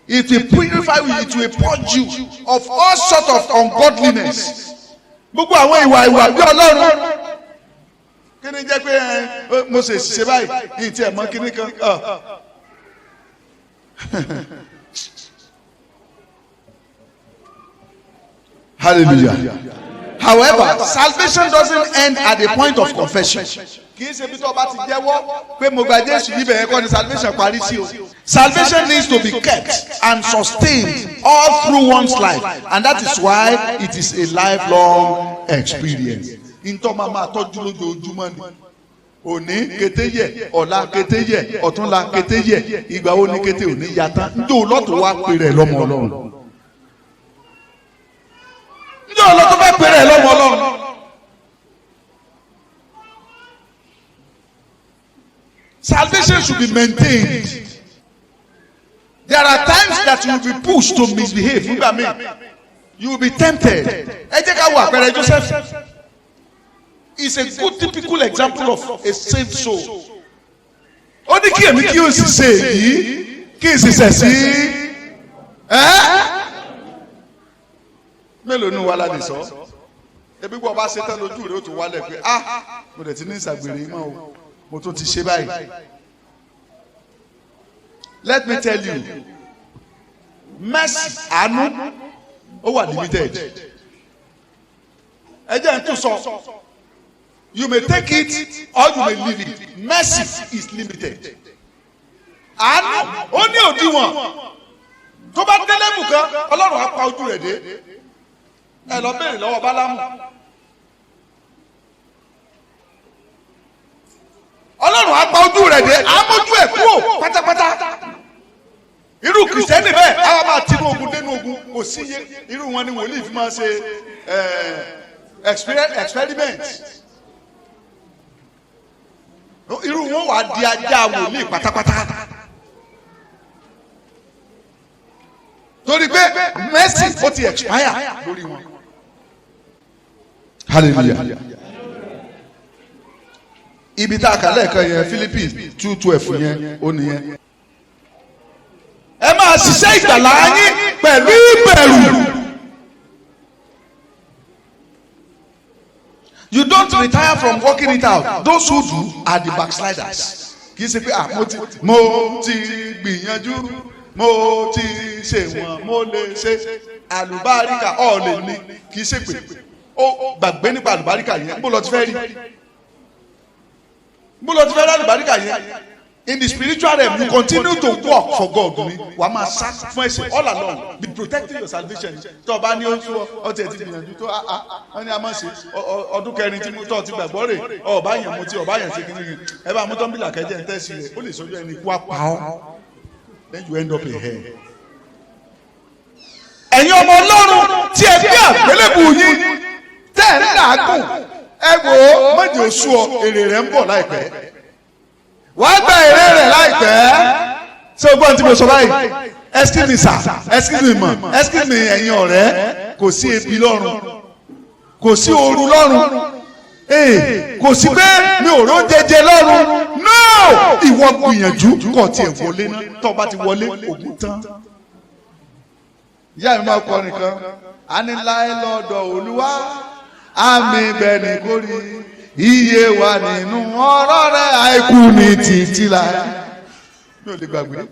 It will purify you, it will purge you of all sorts of ungodliness. Gbogbo àwọn ìwà bí Ọlọ́run. Kíni jẹ́ pé mo ṣe ṣe báyìí ní ti ẹ̀mọ́ kíní kan. Hallelujah. However, salvation doesn't end at the point of confession. Kì í ṣe bí tó bá ti jẹ́wọ́ pé mo gba Jésù yìí bẹ̀rẹ̀ kọ́ ni salvation parí sí o. Salvation needs to be kept and sustained all through one's life, and that is why it is a lifelong experience. Ntọ́ máa tọ́jú lójoojúmọ́ ni. Òní kété yẹ, ọ̀la kété yẹ, ọ̀túnla kété yẹ, ìgbà wo ni kété òní ya tán. Njẹ́ olóòtú wá pè rẹ̀ lọ́mọ Ọlọ́run? Njẹ́ olóòtú bá pè rẹ̀ lọ́mọ Ọlọ́run? Salvation should be maintained. There are times that you will be pushed to misbehave. Nígbà míì, you will be tempted. Ẹ jẹ́ ká wo àpẹẹrẹ Joseph. Is a good typical example of a saved soul. Ó ní kí èmi kí o sì ṣe èyí kí n sì ṣẹ̀ sí mélòó ní wàhálà lè sọ. Ebi gbọ́ bá ṣe tán lójú rẹ̀ ó tún wálẹ̀ pé mo dẹ̀ ti ní ìṣàgbèrè mọ́ o mo tún ti ṣe báyìí. Let me tell you, mercy àánú ó wà limited. Ẹ jẹ́ n tún sọ. You may take it or you may leave it. Mercy is limited. Àánú ó ní òdiwọ̀n. Tó bá délé bùkán, Ọlọ́run á pa ojú rẹ̀ dé. Ẹ lọ béèrè lọ́wọ́ Bálámù. Ọlọ́run á pa ojú rẹ̀ dé, á mójú ẹ̀ kúrò pátápátá. Irú kìrìsìtẹ́nì bẹ́ẹ̀, àwọn máa tinú ogun dénú ogun, kò sí iye. Irú wọn ni wòlíì fi máa ṣe experiment. Irú wọn wà di ajá wòlíì pátápátá. Torí pé mercy ó ti expire lórí wọn. Hallelujah. Ibi tá a kà lẹ́ẹ̀kan yẹn Philippines 2:12 yẹn ó nìyẹn. Ẹ máa ṣiṣẹ́ ìgbàlá yín pẹ̀lú ìbẹ̀rù. You don't retire from working it out. Those who do are the backsliders. Kì í ṣe pé mo ti gbìyànjú, mo ti ṣe wọn, mo lè ṣe àlùbáríkà ọ̀ọ́lẹ̀ ni kì í ṣe pé ó gbàgbé nípa àlùbáríkà yẹn. Bó lọ ti fẹ́ rí? Bó lọ ti fẹ́ rí àlùbáríkà yẹn? In the spiritual realm, you continue to work for God. Wàá máa sá fún ẹ̀ṣẹ̀ all along. Be protecting your salvation. Tó o bá ní oṣù ọtí ẹ̀ ti gbìyànjú tó wọ́n ní a máa ṣe ọdún kẹrin tí mo tọ́ ti gbàgbọ́ rè ọba yẹn mo ti ọba yẹn ṣe kí ni ẹ bá mú tọ́ḿbìlà kẹjẹ ń tẹ́sí rẹ̀ ó lè sọ́jú ẹni kú apá ọ́. Then you end up in hell. Ẹ̀yin ọmọ Ọlọ́run tí ẹ gbé àgbélébù yín tẹ́ ẹ̀ ń làágùn ẹ wò ó méjì oṣù ọ èrè rẹ̀ ń bọ̀ láìpẹ́. Wàá gba èrè rẹ̀ láìpẹ́. Ṣé o gbọ́n tí mo sọ báyìí? Excuse me sir, excuse me ma, excuse me ẹ̀yin ọ̀rẹ́, kò sí ebi lọ́run, kò sí ooru lọ́run, kò sí pé mi ò ró jẹjẹ lọ́run. No! Ìwọ gbìyànjú kò tiẹ̀ wọlé náà, tó bá ti wọlé ògùn tán. Ìyá mi máa kọrin kan, a ní láé lọ́dọ̀ Olúwa, àmì bẹ́ẹ̀ ni kò rí. Iye wà nínú ọ̀rọ̀ rẹ̀ àìkú ní títí la. Mi ò lè gbàgbé.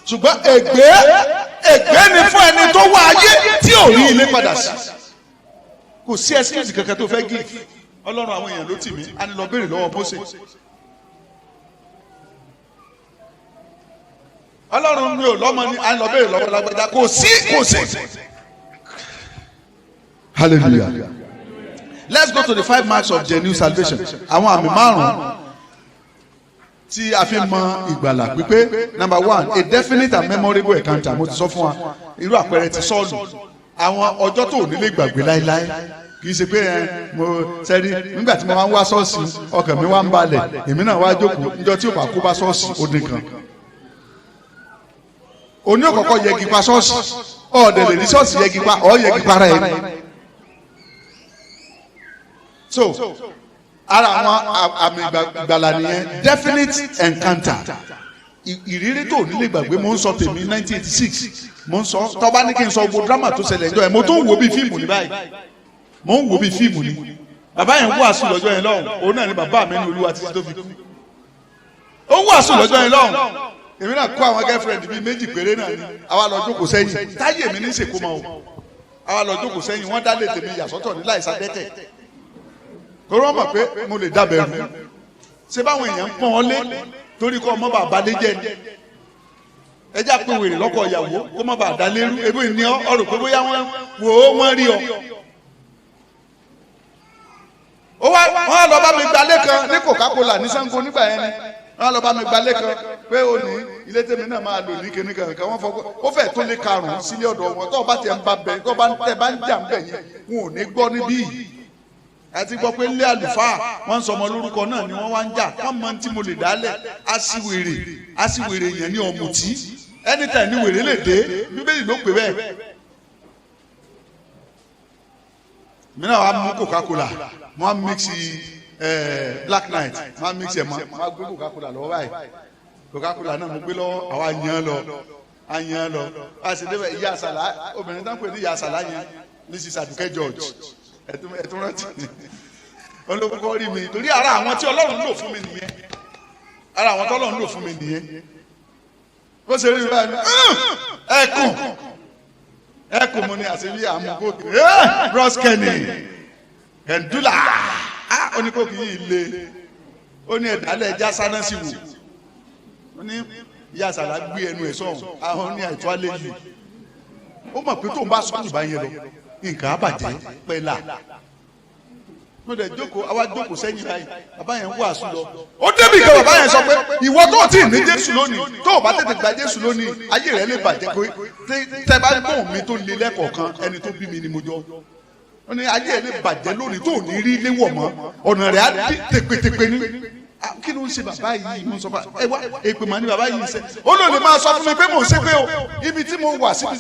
Ṣùgbọ́n ègbé ni fún ẹni tó wá ayé tí ò rí ilé padà sí. Kò sí excuse kankan tó fẹ́ give. Ọlọ́run àwọn èèyàn ló tì mí. A ní lọ béèrè lọ́wọ́ Mósè. Ọlọ́run mi ò lọ́mọ ní a ní lọ béèrè lọ́wọ́ lágbàdá. Kò sí. Hallelujah. Let's go to the 5 marks of genuine salvation. Àwọn àmì márùn-ún tí a fi mọ ìgbàlà pípé. Number 1, a definite and memorable encounter. Mo ti sọ fún wa irú àpẹẹrẹ ti Sọ́ọ̀lù. Àwọn ọjọ́ tó nílé gbàgbé láéláé. Kì í ṣe pé mo sẹ́rí nígbà tí mo máa ń wá ṣọ́ọ̀ṣì ọkàn mi wá ń balẹ̀ èmi náà wá jókòó níjọ́ tí ó bá kó bá ṣọ́ọ̀ṣì ó dín kan. Oní ọ̀kọ̀ọ̀kọ̀ yẹgi pa ṣọ́ọ̀ṣì ọ̀ọ́dẹ̀ lè ní ṣọ́ọ̀ṣì yẹgi pa ọ̀ yẹgi para ẹ̀. So ara àwọn àmì ìgbàlà nìyẹn definite encounter. Ìrírí tó nílé gbàgbé mo ń sọ tèmi 1986 mo ń sọ tọ́ba ní kí n sọ gbogbo drama tó ṣẹlẹ̀ ẹjọ́ ẹ̀ mo tó ń wo bí fíìmù ní báyìí mo ń wo bí fíìmù ní. Bàbá yẹn ń wàásù lọ́jọ́ yẹn lọ́hùn òun náà ni bàbá mi ní Olúwa títí tó fi kú. Ó ń wàásù lọ́jọ́ yẹn lọ́hùn èmi náà kó àwọn girlfriend bíi méjì péré náà ni àwa lọ jókòó sẹ́yìn táyé mi ní sèkó mọ́ o àwa lọ jókòó sẹ́yìn wọ́n dá lè tèmi yàsọ́tọ̀ ní láì sádẹ́tẹ̀ torí wọ́n mọ̀ pé mo lè dábẹ̀ rú ṣé báwọn èèyàn ń pọ́n ọ lé torí kọ́ ọmọ bàbá lé jẹ́ ni ẹjẹ́ àpè wèrè lọ́kọ̀ ìyàwó kó má bàa dá lérú ebí ní ọ̀rọ̀ pé bóyá wọ́n wò ó wọ́n rí ọ. Wọ́n lọ bá mi gbalé kan ní Coca-Cola ní Sango nígbà yẹn ni wọ́n lọ bá mi gbalé kan pé ó ní ilé tèmi náà máa lò ní kíní kankan wọ́n fọ ó fẹ́ tó lé karùn-ún sílé ọ̀dọ̀ wọn tó bá tiẹ̀ ń bá bẹ̀ tó bá ń jà ń bẹ̀ yẹn wọn ò ní gbọ́ níbí yìí àti gbọ́ pé ilé àlùfáà wọ́n ń sọmọ lórúkọ náà ni wọ́n wá ń jà wọ́n mọ tí mo lè dálẹ̀ aṣiwèrè yẹn ní ọ̀mùtí anytime ní wèrè lè dé Bíbélì ló pè bẹ́ẹ̀. mìíràn wàá mú Coca-Cola wọ́n á mix Black Knight wọ́n á mix ẹ̀ mọ́ wọ́n á gbé Coca-Cola lọ́wọ́ báyìí Coca-Cola náà mo gbé lọ́wọ́ àwa yan lọ a sì débẹ̀ ìyá àṣàlá obìnrin tán pè ní ìyá àṣàlá yẹn Mrs. Aduke George ẹtún rántí olókùkọ rí mi torí ara àwọn tí Ọlọ́run lò fún mi nìyẹn ara àwọn tí Ọlọ́run lò fún mi nìyẹn ó ṣe rí mi báyìí ẹkùn ẹ kò mọ ní àṣeyí àmúkòkè brọskẹni ẹndúlà oníkòkè yìí le ó ní ẹdálẹ ẹja sánánsì wò ó ní ìyá àṣàlá gbé ẹnu ẹ sọhùn àwọn ní àìtó alẹ yìí ó mọ̀ pé tó ń bá sọ ìbá yẹn lọ nǹkan àbàjẹ́ pẹ́lá mo dẹ̀ jókòó àwa jókòó sẹ́yìn báyìí bàbá yẹn ń wàásù lọ ó débi kan bàbá yẹn sọ pé ìwọ tó ti ní Jésù lónìí tó o bá tètè gba Jésù lónìí ayé rẹ lè bàjẹ́ pé tẹ bá gbóhùn mi tó le lẹ́kọ̀ọ̀kan ẹni tó bí mi ni mo jọ ó ní ayé rẹ lè bàjẹ́ lónìí tó ò ní rí léwọ̀ mọ́ ọ̀nà rẹ̀ á tèpètèpè ní kí ló ń ṣe bàbá yìí mo sọ fún ẹ wá èpè mà ní bàbá yìí ń ṣe ó lò lè máa sọ fún mi pé mò ń ṣe pé o ibi tí mo wà síbi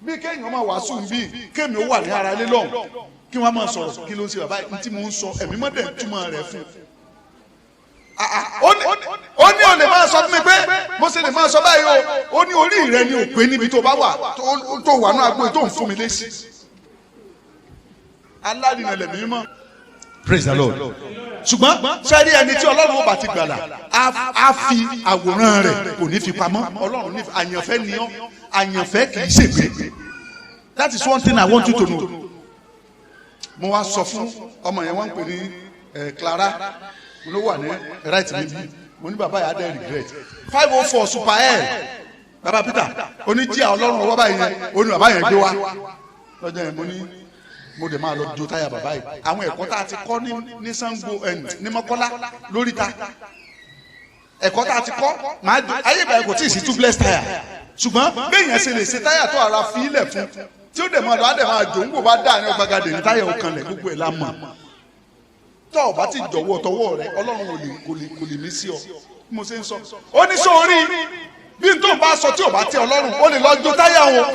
bí kéèyàn máa wàásù bí kéèmí ó wà ní ara lé lọ́hùn kí wọ́n máa sọ̀rọ̀ kí ló ń ṣe bàbá yìí tí mo ń sọ ẹ̀mí mọ́dẹ̀ túmọ̀ rẹ̀ fún ó ní o lè máa sọ fún mi pé mo ṣe lè máa sọ báyìí o ó ní orí rẹ ni ò pé níbi tó bá wà tó wà náà agbóyè tó ń fún mi lésì aládìní lẹ̀mí mọ́ praise the Lord ṣùgbọ́n sẹ́rí ẹni tí Ọlọ́run ó bá ti gbàlà á fi àwòrán rẹ̀ kò ní fi pamọ́ Ọlọ́run ní àyànfẹ́ ni ọ́ àyànfẹ́ kì í ṣègbè that is one thing I want you to know. Mo wá sọ fún ọmọ yẹn wọ́n ń pè ní Clara ló wà ní right níbí mo ní bàbá yà á dẹ́ regret 504 super air bàbá Peter oníjìyà Ọlọ́run ọwọ́ báyìí yẹn oní bàbá yẹn gbé wá lọ́jọ́ yẹn mo dẹ̀ máa lọ jo táyà bàbá yìí àwọn ẹ̀kọ́ tá a ti kọ́ ní Ṣàngó ní Mọ́kọ́lá lóríta ẹ̀kọ́ tá a ti kọ́ máa jọ ayé ìgbà kò tí ì sí tubeless táyà ṣùgbọ́n béèyàn ṣe lè ṣe táyà tó ara fi ilẹ̀ fún tí ó dẹ̀ máa lọ á dẹ̀ máa jò ń wò bá dà ní ọgbàgàdé ní táyà òkanlẹ̀ gbogbo ẹ̀ la mọ̀ tọ́ ọ bá ti jọ̀wọ́ tọwọ́ rẹ Ọlọ́run kò lè mí sí ọ bí mo ṣe ń sọ ó ní sóorí bí n tó bá sọ tí ò bá tẹ Ọlọ́run ó lè lọ jó táyà wọn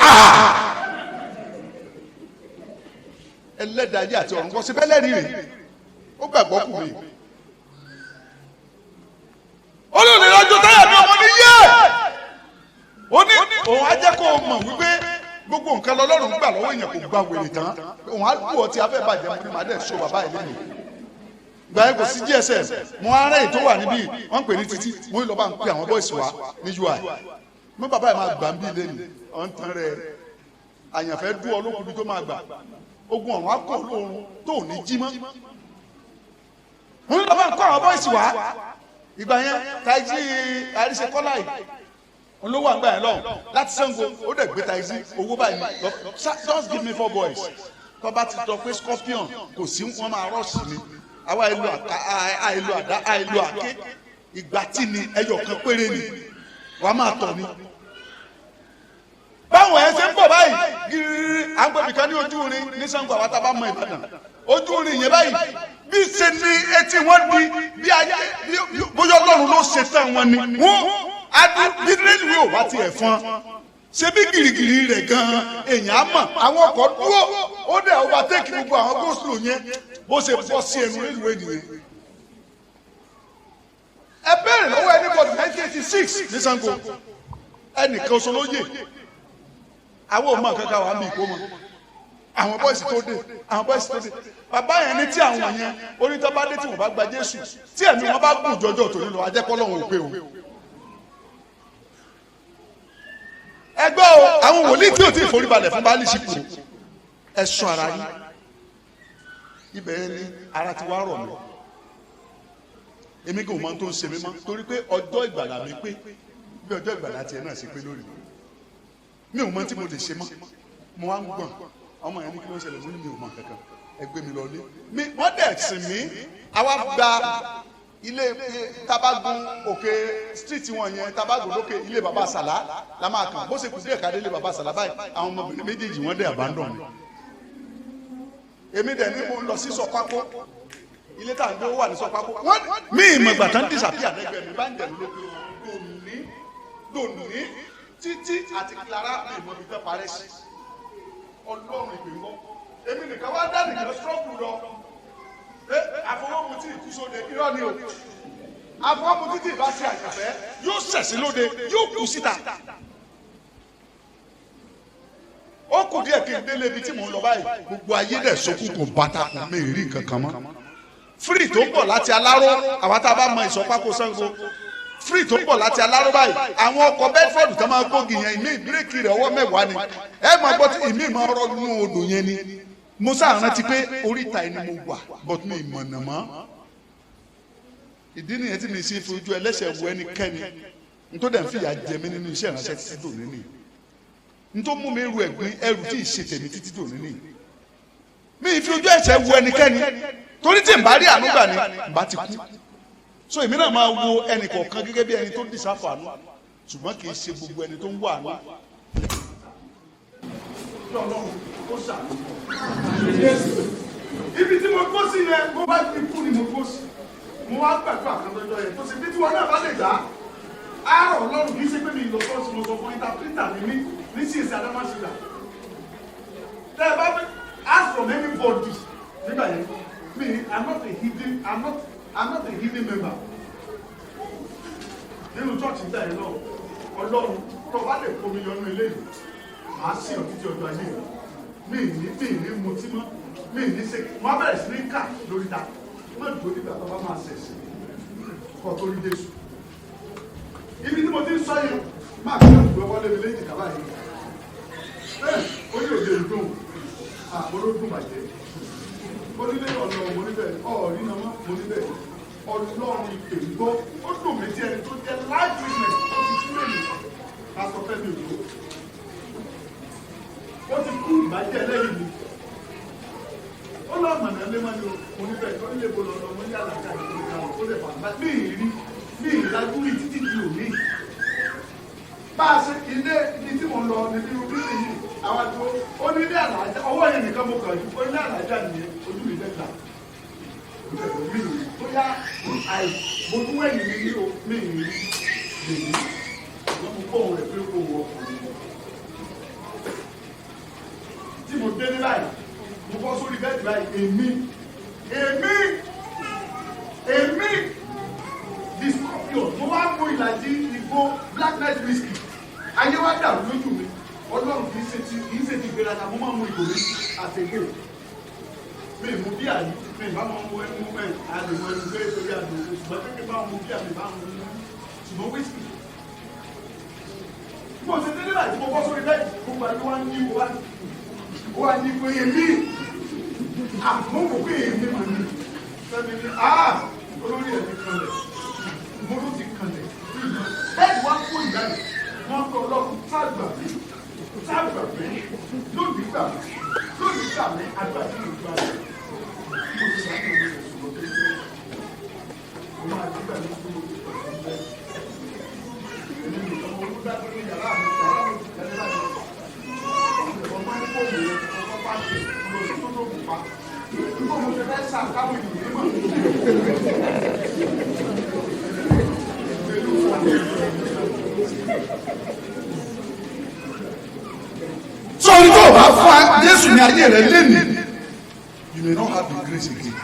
ẹlẹ́dàáyé àti ọ̀run kọ́ sí bẹ́lẹ̀ rí rè ó gbàgbọ́ kù mí ó lè lọ jó táyà mi ọmọ ní yé ó ní òun á jẹ́ kó o mọ̀ wípé gbogbo nǹkan lọ́lọ́run gbà lọ́wọ́ èèyàn kò gba wèrè tán òun á lù ọtí afẹ́ bàjẹ́ mo ní màá dẹ̀ so bàbá yìí lẹ́nu gba ẹ kò sí GSM mo ará èyí tó wà níbí wọ́n ń pè ní títí mo ní lọ́ba ń pè àwọn bọ́ìsì wa ní UI mo bàbá yìí máa gbà ń bí lẹ́nu ọ̀n tán rẹ̀ àyànfẹ́ dú ọ lókùnrin tó máa gbà ogun ọ̀run akọ̀ lóorun tó ò ní jí mọ́ mo ní lọ́ba ń kọ́ àwọn bọ́ìsì wa ìgbà yẹn Taiji àríṣe kọ́lá yìí olówó àgbà yẹn lọ́hùn láti Ṣàngó ó dẹ̀ gbé Taiji owó báyìí just give me 4 boys tó bá ti tọ́ pé scorpion kò sí wọn máa rọ́ọ̀sì ni àwa àìlò àdá àìlò àké ìgbà tí ni ẹyọ kan péré ni wàá máa tọ̀ ni. báwọn ẹ ṣe ń bọ̀ báyìí gírírí àgbẹ̀bí kan ní ojú irin ní Ṣàngó àwọn tá a bá mọ Ìbàdàn ojú irin yẹn báyìí bí ṣe ní etí wọn di bí ayé bóyá Ọlọ́run ló ṣe tán wọn ni wọn adu bí rélùwé ò bá tiẹ̀ fọn ṣe bí gìrìgìrì rẹ̀ gan-an èèyàn á mọ̀ àwọn ọkọ̀ dúró ó dẹ̀ overtake gbogbo àwọn goslo yẹn bó ṣe bọ́ sí ẹnu rélùwé nìyẹn. ẹ bẹ̀rẹ̀ lọ́wọ́ anybody 1986 ní Ṣàngó ẹnìkan sọ lóye àwọn ò mọ kankan wà á bí ìkó mọ àwọn bọ́ìsì tó dé bàbá yẹn ní tí àwọn yẹn onítọ́ba dé tí wọ́n bá gba Jésù tí ẹ̀mí wọn bá gùn jọjọ tòun lọ ajẹ́kọ́ lọ́wọ́ òpè o. ẹgbẹ́ o àwọn wòlíì tí o ti foríbalẹ̀ fún Báálì sípò ẹ sọ ara yín ibẹ̀ yẹn ni ara ti wá rọ̀ mí èmi kò mọ tó ń ṣe mí mọ́ torí pé ọjọ́ ìgbàlà mi pé bí ọjọ́ ìgbàlà tiẹ̀ náà ṣe pé lórí mi ò mọ tí mo lè ṣe mọ́ mo wá ń gbọ̀n ọmọ yẹn ní kí ló ń ṣẹlẹ̀ mo ní mi ò mọ kankan ẹ gbé mi lọlé mi wọ́n dẹ̀ sìn mí àwa gba ilé tabagun òkè street wọn yẹn tabagun lókè ilé baba Sàlá la máa kàn bó ṣe kù sí ẹ̀ka délé baba Sàlá báyìí àwọn ọmọbìnrin méjèèjì wọ́n dẹ̀ abandon mi èmi dẹ̀ ní mo lọ sí Sọpákó ilé tá à ń gbé wà ní Sọpákó mi ìmọ̀ ìgbà tán disappear lẹ́gbẹ̀ẹ́ mi bá ń dẹ̀ lókè lónìí títí àti Clara mi ìmọ̀ ìgbà parẹ́ sí Ọlọ́run ìgbìmọ̀ èmi nìkan wá dá nìkan struggle lọ àfọwọ́mùtì ìkúsóde irọ́ ni o àfọwọ́mùtì tí ìbá ṣe àjàfẹ́ yóò ṣẹ̀sí lóde yóò kú síta ó kù díẹ̀ kí n délé ibi tí mò ń lọ báyìí gbogbo ayé dẹ̀ sókùnkùn bàtà kò mí rí nǹkan kan mọ́ fírì tó ń bọ̀ láti Aláró àwa tá a bá mọ Ìsọpákó Ṣàngó free tó ń bọ̀ láti aláró báyìí àwọn ọkọ̀ bedford tó máa gbógi yẹn ìmí bírèkì rẹ̀ ọwọ́ mẹ́wàá ni ẹ máa gbọ́ tí ìmí máa rọ́ nínú odò yẹn ni mo sáà rántí pé oríta ẹni mo wà but mi ìmọ̀nà mọ́ ìdí nìyẹn tí mi ṣe fojú ẹlẹ́ṣẹ̀ wo ẹnikẹ́ni nítorí dẹ̀ ń fìyà jẹ mí nínú iṣẹ́ ìránṣẹ́ títí dòní nìyí nítorí mú mi ru ẹ̀gbin ẹrù tí ì ṣe tèmi títí dòní nìyí mi ì fi ojú ẹ̀ṣẹ̀ wo ẹnikẹ́ni torí tí n bá rí àánú gbà ní n bá ti kú so èmi náà máa wo ẹnì kọ̀ọ̀kan gẹ́gẹ́ bí ẹni tó ń dìsáfà àánú ṣùgbọ́n kì í ṣe gbogbo ẹni tó ń wà àánú. ibi tí mo kó sí yẹn mo bá ti kú ni mo kó sí mo wá gbàgbọ́ àkàndọ́jọ́ yẹn tó ṣe bí tí wọn náà bá lè dá àárọ̀ ọlọ́run kì í ṣe pé mi lọ sọ́ọ̀sì mo sọ fún ìtàpítà mi ní sí èsì adámáṣẹ́dà tẹ́ ẹ bá fẹ́ ask from anybody nígbà yẹn me I'm not a hidden member nínú church ìgbà yẹn náà ọlọ́run tó bá lè kó mi yọnu ilé yìí màá sí ọtí tí ọjọ́ ayé mi ní mutí mọ́ mi ní ṣe wọ́n bẹ̀rẹ̀ sí ní kà lórí ta má dùn nígbà tó bá máa ṣẹ̀ṣẹ̀ kọ́ tó rí Jésù ibi tí mo ti ń sọ yẹn máa fi ọ̀dùn lọ́wọ́ lé mi léjì kàbá yìí ó ní òde ìdùn àbólódùn bàjẹ́ ó ní lé ọ̀nà mo níbẹ̀ ọ̀rí náà mo níbẹ̀ ọlọ́run ìpè ń gbọ́ ó dùn mí tí ẹni tó jẹ́ life witness ó ti kú lẹ́yìn pásítọ̀ Fẹ́mi Òjó ó ti kú ìbàjẹ́ lẹ́yìn mi ó lọ mọ̀nà lé mọ́ni o mo níbẹ̀ tó nílé bo lọ́dọ̀ mo ní àlàkà ìpínlẹ̀ kan ó lè fà mí ní ìdájú rí títí di òní bá a ṣe ilé ibi tí mo lọ níbi orí yìí àwọn àti ó ní ilé àlàájá ọwọ́ yẹn nìkan mo kàn yìí ó ní àlàájá nìyẹn ojú mi dẹ́gbà mi bóyá mo tún wẹ̀yìn mi ní o mi rí lèmi wọ́n mú kóhùn rẹ̀ pé kó wọ ọkùnrin tí mo dé ní báyìí mo bọ́ sórí bẹ́ẹ̀dì báyìí èmi the scorpion mo wá mú ìlàjì ìgbó black night whisky ayé wá dàrú lójú mi ọlọ́run kì í ṣe ti gbéraga mo máa mú ìgò mi àtẹ̀gbẹ́ mi mú bí àyè mi bá máa mú ẹnu ẹ̀ àdìmọ̀ ẹnu gbé torí àdìmọ̀ ṣùgbọ́n kékeré bá mú bí àmì bá mú ṣùgbọ́n whisky mo ṣe délé láti mo bọ́ sórí bẹ́ẹ̀ gbogbo àyè wá ní wá ní pé èmi àmọ́ pé èmi mà ní Fẹ́mi ní olórí ẹ̀ ní kanlẹ̀ mo ló ti kanlẹ̀ bẹ́ẹ̀ wá kó ìyá rẹ̀ wọ́n tọ́ ọlọ́run sáàgbà mi lónìí gbà mí àgbà tí mo gbà rẹ̀ mo ti sàánú mi rẹ̀ sọ̀rọ̀ pé mo máa ti gbà ní gbogbo ìgbà èmi nìkan mo ló dájú ní yàrá mi ti tẹ́lẹ̀ láti ọmọ ní kò mú ọkọ bá ṣe lórí tó tó kù pa nígbà mo ṣe fẹ́ sàkáwé ìdílé mọ̀ sọ́ni tó bá fún Jésù ní ayé rẹ̀ lẹ́nu you may not have the grace again.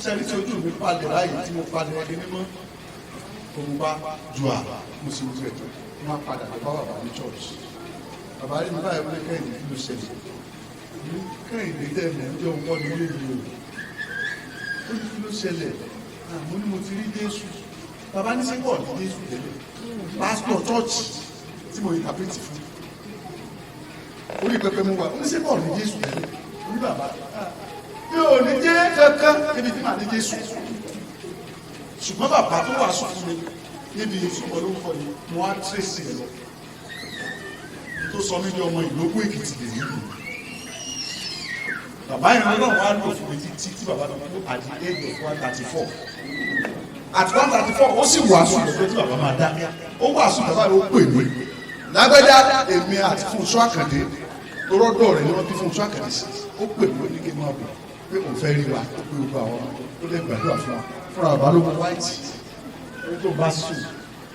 sẹ́ni tí ojú mi palẹ̀ láàyè tí mo palẹ̀ ẹni mímọ́ kò mú bá ju àbá mo sì wú ẹ̀ máa padà bá bàbá ní church bàbá rí mi báyìí wọlé Kẹ́hìndé kí ló ṣẹlẹ̀ Kẹ́hìndé tẹ̀lé ń jẹ́ òun kọ́ ní ilé ìlú ó ní kí ló ṣẹlẹ̀ àmọ́ ni mo ti rí Jésù bàbá ní sẹ́kọ̀ ní Jésù tẹ́lẹ̀ pásítọ̀ church tí mo ìtàpẹ́tì fún orí pẹpẹ mo wà ó ní sẹ́kọ̀ ní Jésù tẹ́lẹ̀ orí bàbá yóò ní jẹ́ kankan níbi tí màá ní Jésù ṣùgbọ́n bàbá tó wà sọ fún mi níbi ìṣùgbọ́n lórúkọ ni mo á tírèsì ẹ̀ lọ tó sọ mí ní ọmọ Ìlógún Èkìtì lè yìí bàbá yẹn náà wà lọ fún mi títí tí bàbá náà kú at the age of 134 at 134 ó sì wàásù lọ́jọ́ tí bàbá máa dá ó wàásù bàbá rẹ̀ ó pè mí lágbẹ́dá èmi àti Fúnṣọ́ Àkàndé lọ́rọ́dọ̀ rẹ̀ ni wọ́n bí Fúnṣọ́ Àkàndé sí ó pè mí ní kí n máa bọ̀ pé òun fẹ́ rí wa ó pé gbogbo àwọn ó lè gbàdúrà fún wa fúnra bàbá ló mú wáìtì ó tó bá sùn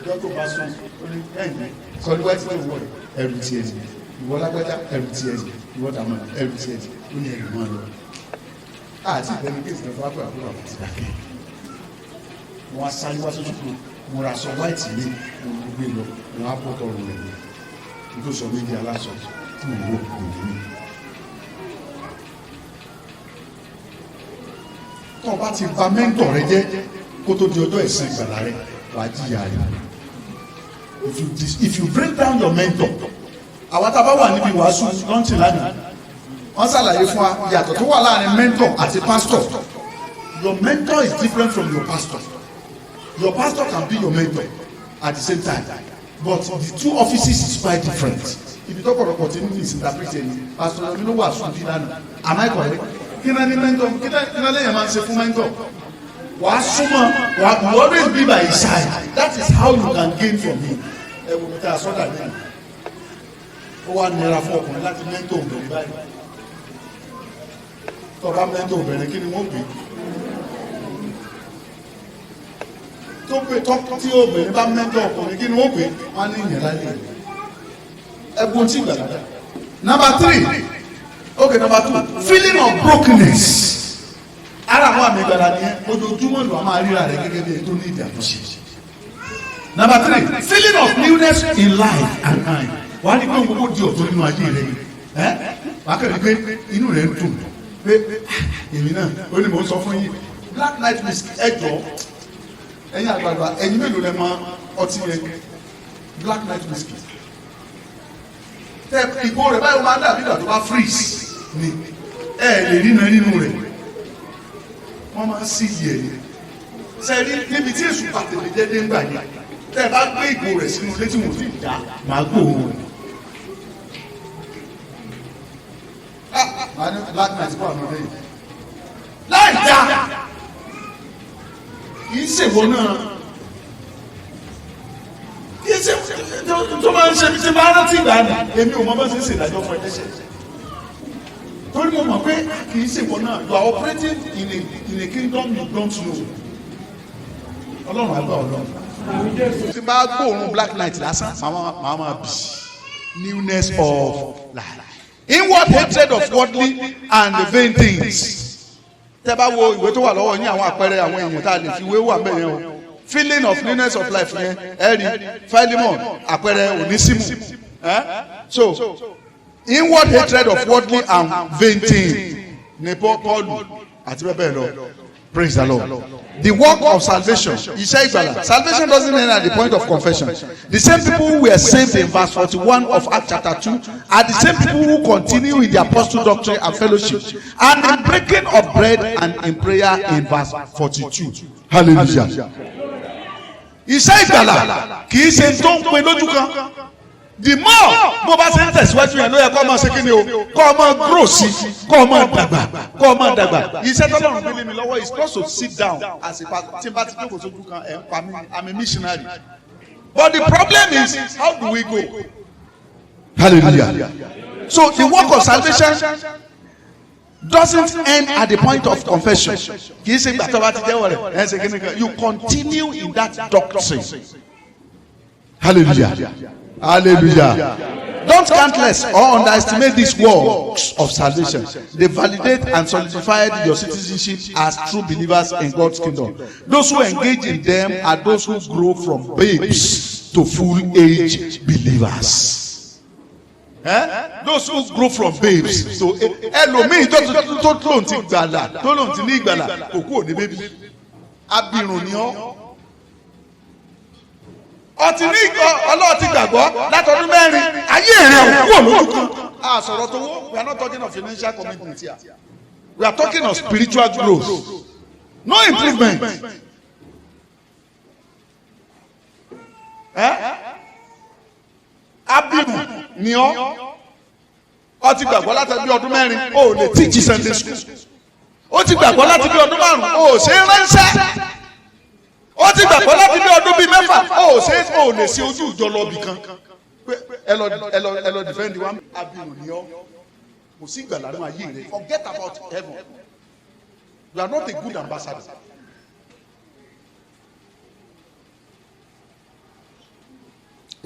ìjọ tó bá sùn ó ní ẹ̀yìn sọdí wáìtì tó wọ̀ ẹrù tiẹ̀ ni ìwọ lágbẹ́dá ẹrù tiẹ̀ ni ìwọ dàmọ́ ẹrù tiẹ̀ ni ó ní ẹrù mọ́ lọ àti ìbẹ̀rù kí ìsìnkú wá pé àbúrò àwọn ti dákẹ́ wọn á sáré wá sójú kúrò mo ra aṣọ wáìtì mi mo gbé lọ wọn á bọ́ tọrọ rẹ̀ ní tó sọ méjì aláṣọ tí mo wọ òní mi. tó o bá ti bà mentor rẹ jẹ́ kó tó di ọjọ́ ìsìn ìgbàlá rẹ wà á jìyà rẹ. If you break down your mentor, àwọn tá a bá wà níbi wàásù lọ́ǹtì lánàá wọ́n ṣàlàyé fún wa ìyàtọ̀ tó wà láàrin mentor àti pastor. Your mentor is different from your pastor. Your pastor can be your mentor at the same time, but the two offices is quite different. Ibi tó kọ̀rọ̀kọ̀ tí ní misinterpret ẹni pastor ló ní wàásù bí lánàá. Am I correct? Kí náà ní mentor kí náà lẹ́yìn máa ń ṣe fún mentor? Wàá súnmọ́ wàá you always be by his side. That is how you can gain from him. Ẹ wo mi ta sọ́dà lẹ́yìn. Ó wà nira fún ọkùnrin láti mentor obìnrin báyìí. Tó bá mentor obìnrin kí ni wọ́n gbé? Tó pé tí obìnrin bá mentor ọkùnrin kí ni wọ́n gbé? Wọ́n á ní ìyẹn láyé. Ẹ̀bùn tí ìgbàlá dá. Number 3. Okay, number 2. Feeling of brokenness. Ara àwọn àmì ìgbàlá ni ojoojúmọ́ ló máa ríra rẹ̀ gẹ́gẹ́ bí ètò ní ìdí àtúnṣe. Number 3. Feeling of newness in life and mind. Wà á ní pé gbogbo di ọ̀tọ̀ nínú ayé rẹ̀. Wà á kẹ́rin pé inú rẹ̀ ń dùn. Pé èmi náà ó ní mò ń sọ fún yín. Black night whiskey ẹjọ́ ẹ̀yin àgbàgbà ẹ̀yin mélòó lẹ máa ọtí yẹn Black night whiskey. Tẹ ìbò rẹ̀ báyìí ó máa ń dàbí ìgbà tó bá freeze ni ẹ lè rí náà nínú rẹ̀. Wọ́n máa ń sí iye ẹ̀ sẹ́rí níbi tí èṣù pàtẹ́lẹ̀ jẹ́ dé ńgbà yẹn tẹ́ ẹ bá gbé ìgò rẹ̀ sínú ilé tí mo fi dá màá gbóòórùn rẹ̀. Black night kọ́ àwọn ọ̀rẹ́ yìí láì dá kì í ṣèwọ náà kì í ṣe tó máa ń ṣe bí ṣe bá rántí ìgbà ni èmi ò mọ bá ṣe ń ṣèdájọ́ fún ẹlẹ́ṣẹ̀ torí mo mọ̀ pé kì í ṣèwọ náà you are operating in a kingdom you don't know. Ọlọ́run àgbà Ọlọ́run. Tí bá gbóòórùn black night lásán màá máa bì newness of life. Inward hatred of worldly and vain things. Tẹ́ bá wo ìwé tó wà lọ́wọ́ yín àwọn àpẹẹrẹ àwọn èèyàn tá a lè fi wé wà bẹ́ẹ̀ yẹn o. Feeling of newness of life yẹn ẹ rí Philemon àpẹẹrẹ Onesimu. So inward hatred of worldly and vain things ní Paul àti bẹ́ẹ̀ bẹ́ẹ̀ lọ. Praise the Lord. The work of salvation. Iṣẹ́ ìgbàlà. Salvation doesn't end at the point of confession. The same people who were saved in verse 41 of Acts chapter 2 are the same people who continue in the apostle doctrine and fellowship and in breaking of bread and in prayer in verse 42. Hallelujah. Iṣẹ́ ìgbàlà kì í ṣe tó ń pe lójú kan. The more bó bá ṣe ń tẹ̀síwájú yẹn ló yẹ kó máa ṣe kí ni o kó máa grow sí kó máa dàgbà iṣẹ́ tọ́lọ́run gbélé mi lọ́wọ́ is supposed to sit down as a pastor tí n bá ti jókòó sójú kan ẹ̀ ń pa mí I'm a missionary but the problem is how do we go. Hallelujah. So the work of salvation doesn't end at the point of confession. Kì í ṣe gbàtọ́ bá ti jẹ́wọ́ rẹ̀ ẹ̀ ṣe kí ni kan you continue in that doctrine. Hallelujah. Hallelujah. Don't count less or underestimate these works of salvation. They validate and solidify your citizenship as true believers in God's kingdom. Those who engage in them are those who grow from babes to full-age believers. Those who grow from babes to ẹlòmíì tó lóun ti gbàlà tó lóun ti ní ìgbàlà kò kúrò ní bébí abirùn ni ọ́. Ọtí ní ọlọ́ọ̀tì gbàgbọ́ látọdún mẹ́rin ayé rẹ̀ ò kúrò lójú kan. A sọ̀rọ̀ tó wó we are not talking of financial commitment here. We are talking of spiritual growth. No improvement. Abiru ni ọ́. Ọtí gbàgbọ́ láti bí ọdún mẹ́rin o lè teach Sunday school. Ó ti gbàgbọ́ láti bí ọdún márùn-ún o ṣe é ránṣẹ́. Ó ti gbàgbọ́ láti bí ọdún bíi mẹ́fà ó ṣe ó lè ṣe ojú ìjọ lọ bì kan ẹ lọ defend wa abiru ni ọ kò sí ìgbàlà nínú ayé rẹ forget about heaven you are not a good ambassador.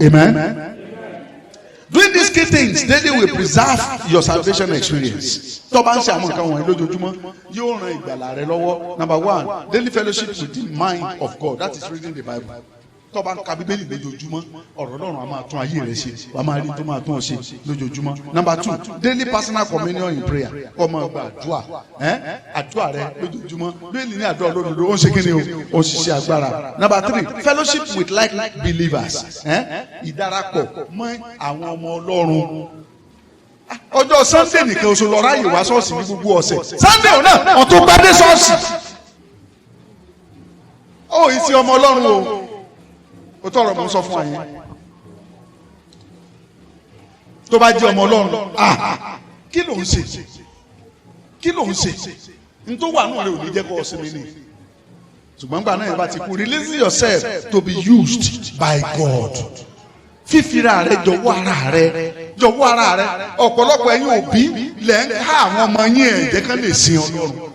Amen. Doing these key things daily will preserve your salvation experience. Tó bá ń ṣe àwọn nǹkan wọ̀nyí lójoojúmọ́ yóò ran ìgbàlà rẹ lọ́wọ́. Number one, daily fellowship with the mind of God. That is reading the Bible. tó bá ń ka bíbélì lójoojúmọ́ ọ̀rọ̀ Ọlọ́run á máa tún ayé rẹ ṣe wàá máa rí tó máa tún ọ ṣe lójoojúmọ́. Number 2, daily personal communion in prayer. kọ́ máa gba àdúrà rẹ lójoojúmọ́. bíbélì ní àdúrà olódodo ó ń ṣe kí ni ó ń ṣiṣẹ́ agbára. Number 3, fellowship with like believers. ìdarapọ̀ mọ́ àwọn ọmọ Ọlọ́run. ọjọ́ Sunday nìkan oṣù lọ ráyè wá ṣọ́ọ̀ṣì ní gbogbo ọ̀sẹ̀. Sunday náà wọ́n tó gbádé ṣọ́ọ̀ṣì. ó yìí sí ọmọ Ọlọ́run o tọrọ mọ sọ fún wa yẹn. tó bá jẹ́ ọmọ Ọlọ́run kí ló ń ṣe n tó wà náà rẹ ò ní jẹ́ kó ọ sinmi ni. ṣùgbọ́n gbà náà yẹn bá ti kú, release yourself to be used by God. fífira rẹ jọ̀wọ́ ara rẹ ọ̀pọ̀lọpọ̀ ẹ̀yin òbí lẹ́ ń ká àwọn ọmọ yín ẹ̀jẹ̀ kan lè sin Ọlọ́run.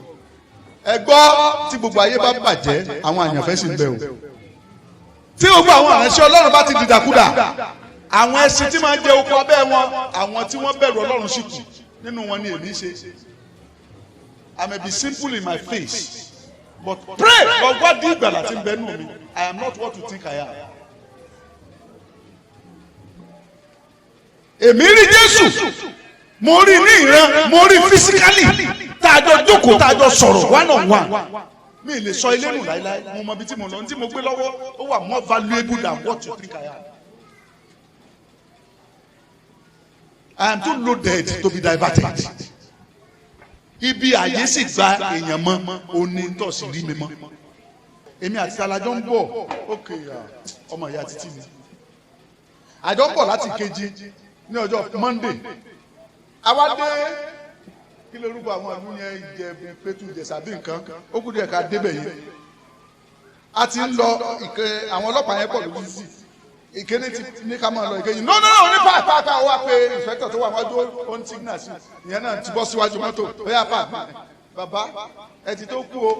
ẹ gbọ́ tí gbogbo ayé bá bàjẹ́ àwọn àyànfẹ́ sì ń bẹ o. tí gbogbo àwọn àránṣẹ́ Ọlọ́run bá ti dìdàkudà, àwọn ẹṣin tí máa ń jẹ oko abẹ́ wọn, àwọn tí wọ́n bẹ̀rù Ọlọ́run sì kù nínú wọn ni èmi ṣe. I may be simple in my face but pray Lord God di ìgbàlà tí ń bẹ nù mí. I am not what you think I am. èmi rí Jésù, mo rí ní ìran, mo rí physically, tá a jọ jókòó, tá a jọ sọ̀rọ̀ one on one. mi lè sọ ilé nù láíláí, mo mọ ibi tí mo lọ, ní tí mo gbé lọ́wọ́ ó wà more valuable than what you think I am. I am too loaded to be diverted. ibi àyè sì gba èèyàn mọ́ òní tó sì rí mi mọ́. èmi àti alájọ ń bọ̀ ókè ọmọ ìyá títí mi, àjọ ń bọ̀ láti Kejì ní ọjọ́ Monday. àwa dé kí lórúkọ àwọn ìlú yẹn, Ìjẹ̀bú, Pétú, Ìjẹ̀ṣà bí nǹkan, ó kú díẹ̀ ká débẹ̀ yẹn. a ti ń lọ àwọn ọlọ́pàá yẹn pọ̀ lórí sí ìkéde ti ní ká máa lọ ìkéjì no ní pàápàá ó wá pé inspector tó wà wájú ó ń signal sí ìyẹn náà ti bọ́ síwájú mọ́tò ó yá pàápàá bàbá ẹ ti tó kú o.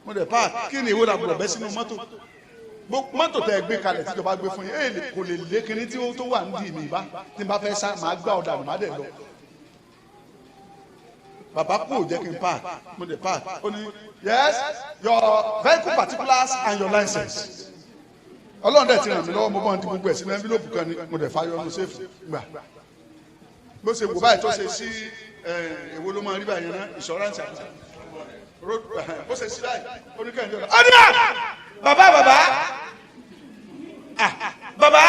mo dẹ̀ pàápàá kí ni ìwé làbúrò bẹ́ sínú mọ́tò tẹ́ ẹ gbé kalẹ̀ tíjọba gbé fún yín kò lè lé kíní tí ó tó wà nídìí mi bá tí n bá fẹ́ sá màá gbá ọ̀dà má dẹ̀ lọ. bàbá kú ò jẹ́ kí n park, mo dẹ̀ park ó ní yes your vehicle particulars and your license. Ọlọ́run dẹ̀ ti ràn mí lọ́wọ́, mo bá ń di gbogbo ẹ̀ sínú envelope kan ni mo dẹ̀ fayọ ọdún sẹ́fù gbà. bó ṣe wò báyìí tó ṣe sí èwo ló máa rí báyìí náà insurance àti road bó ṣe sí báyìí oníkẹ́yìn ọ̀dọ́. bàbá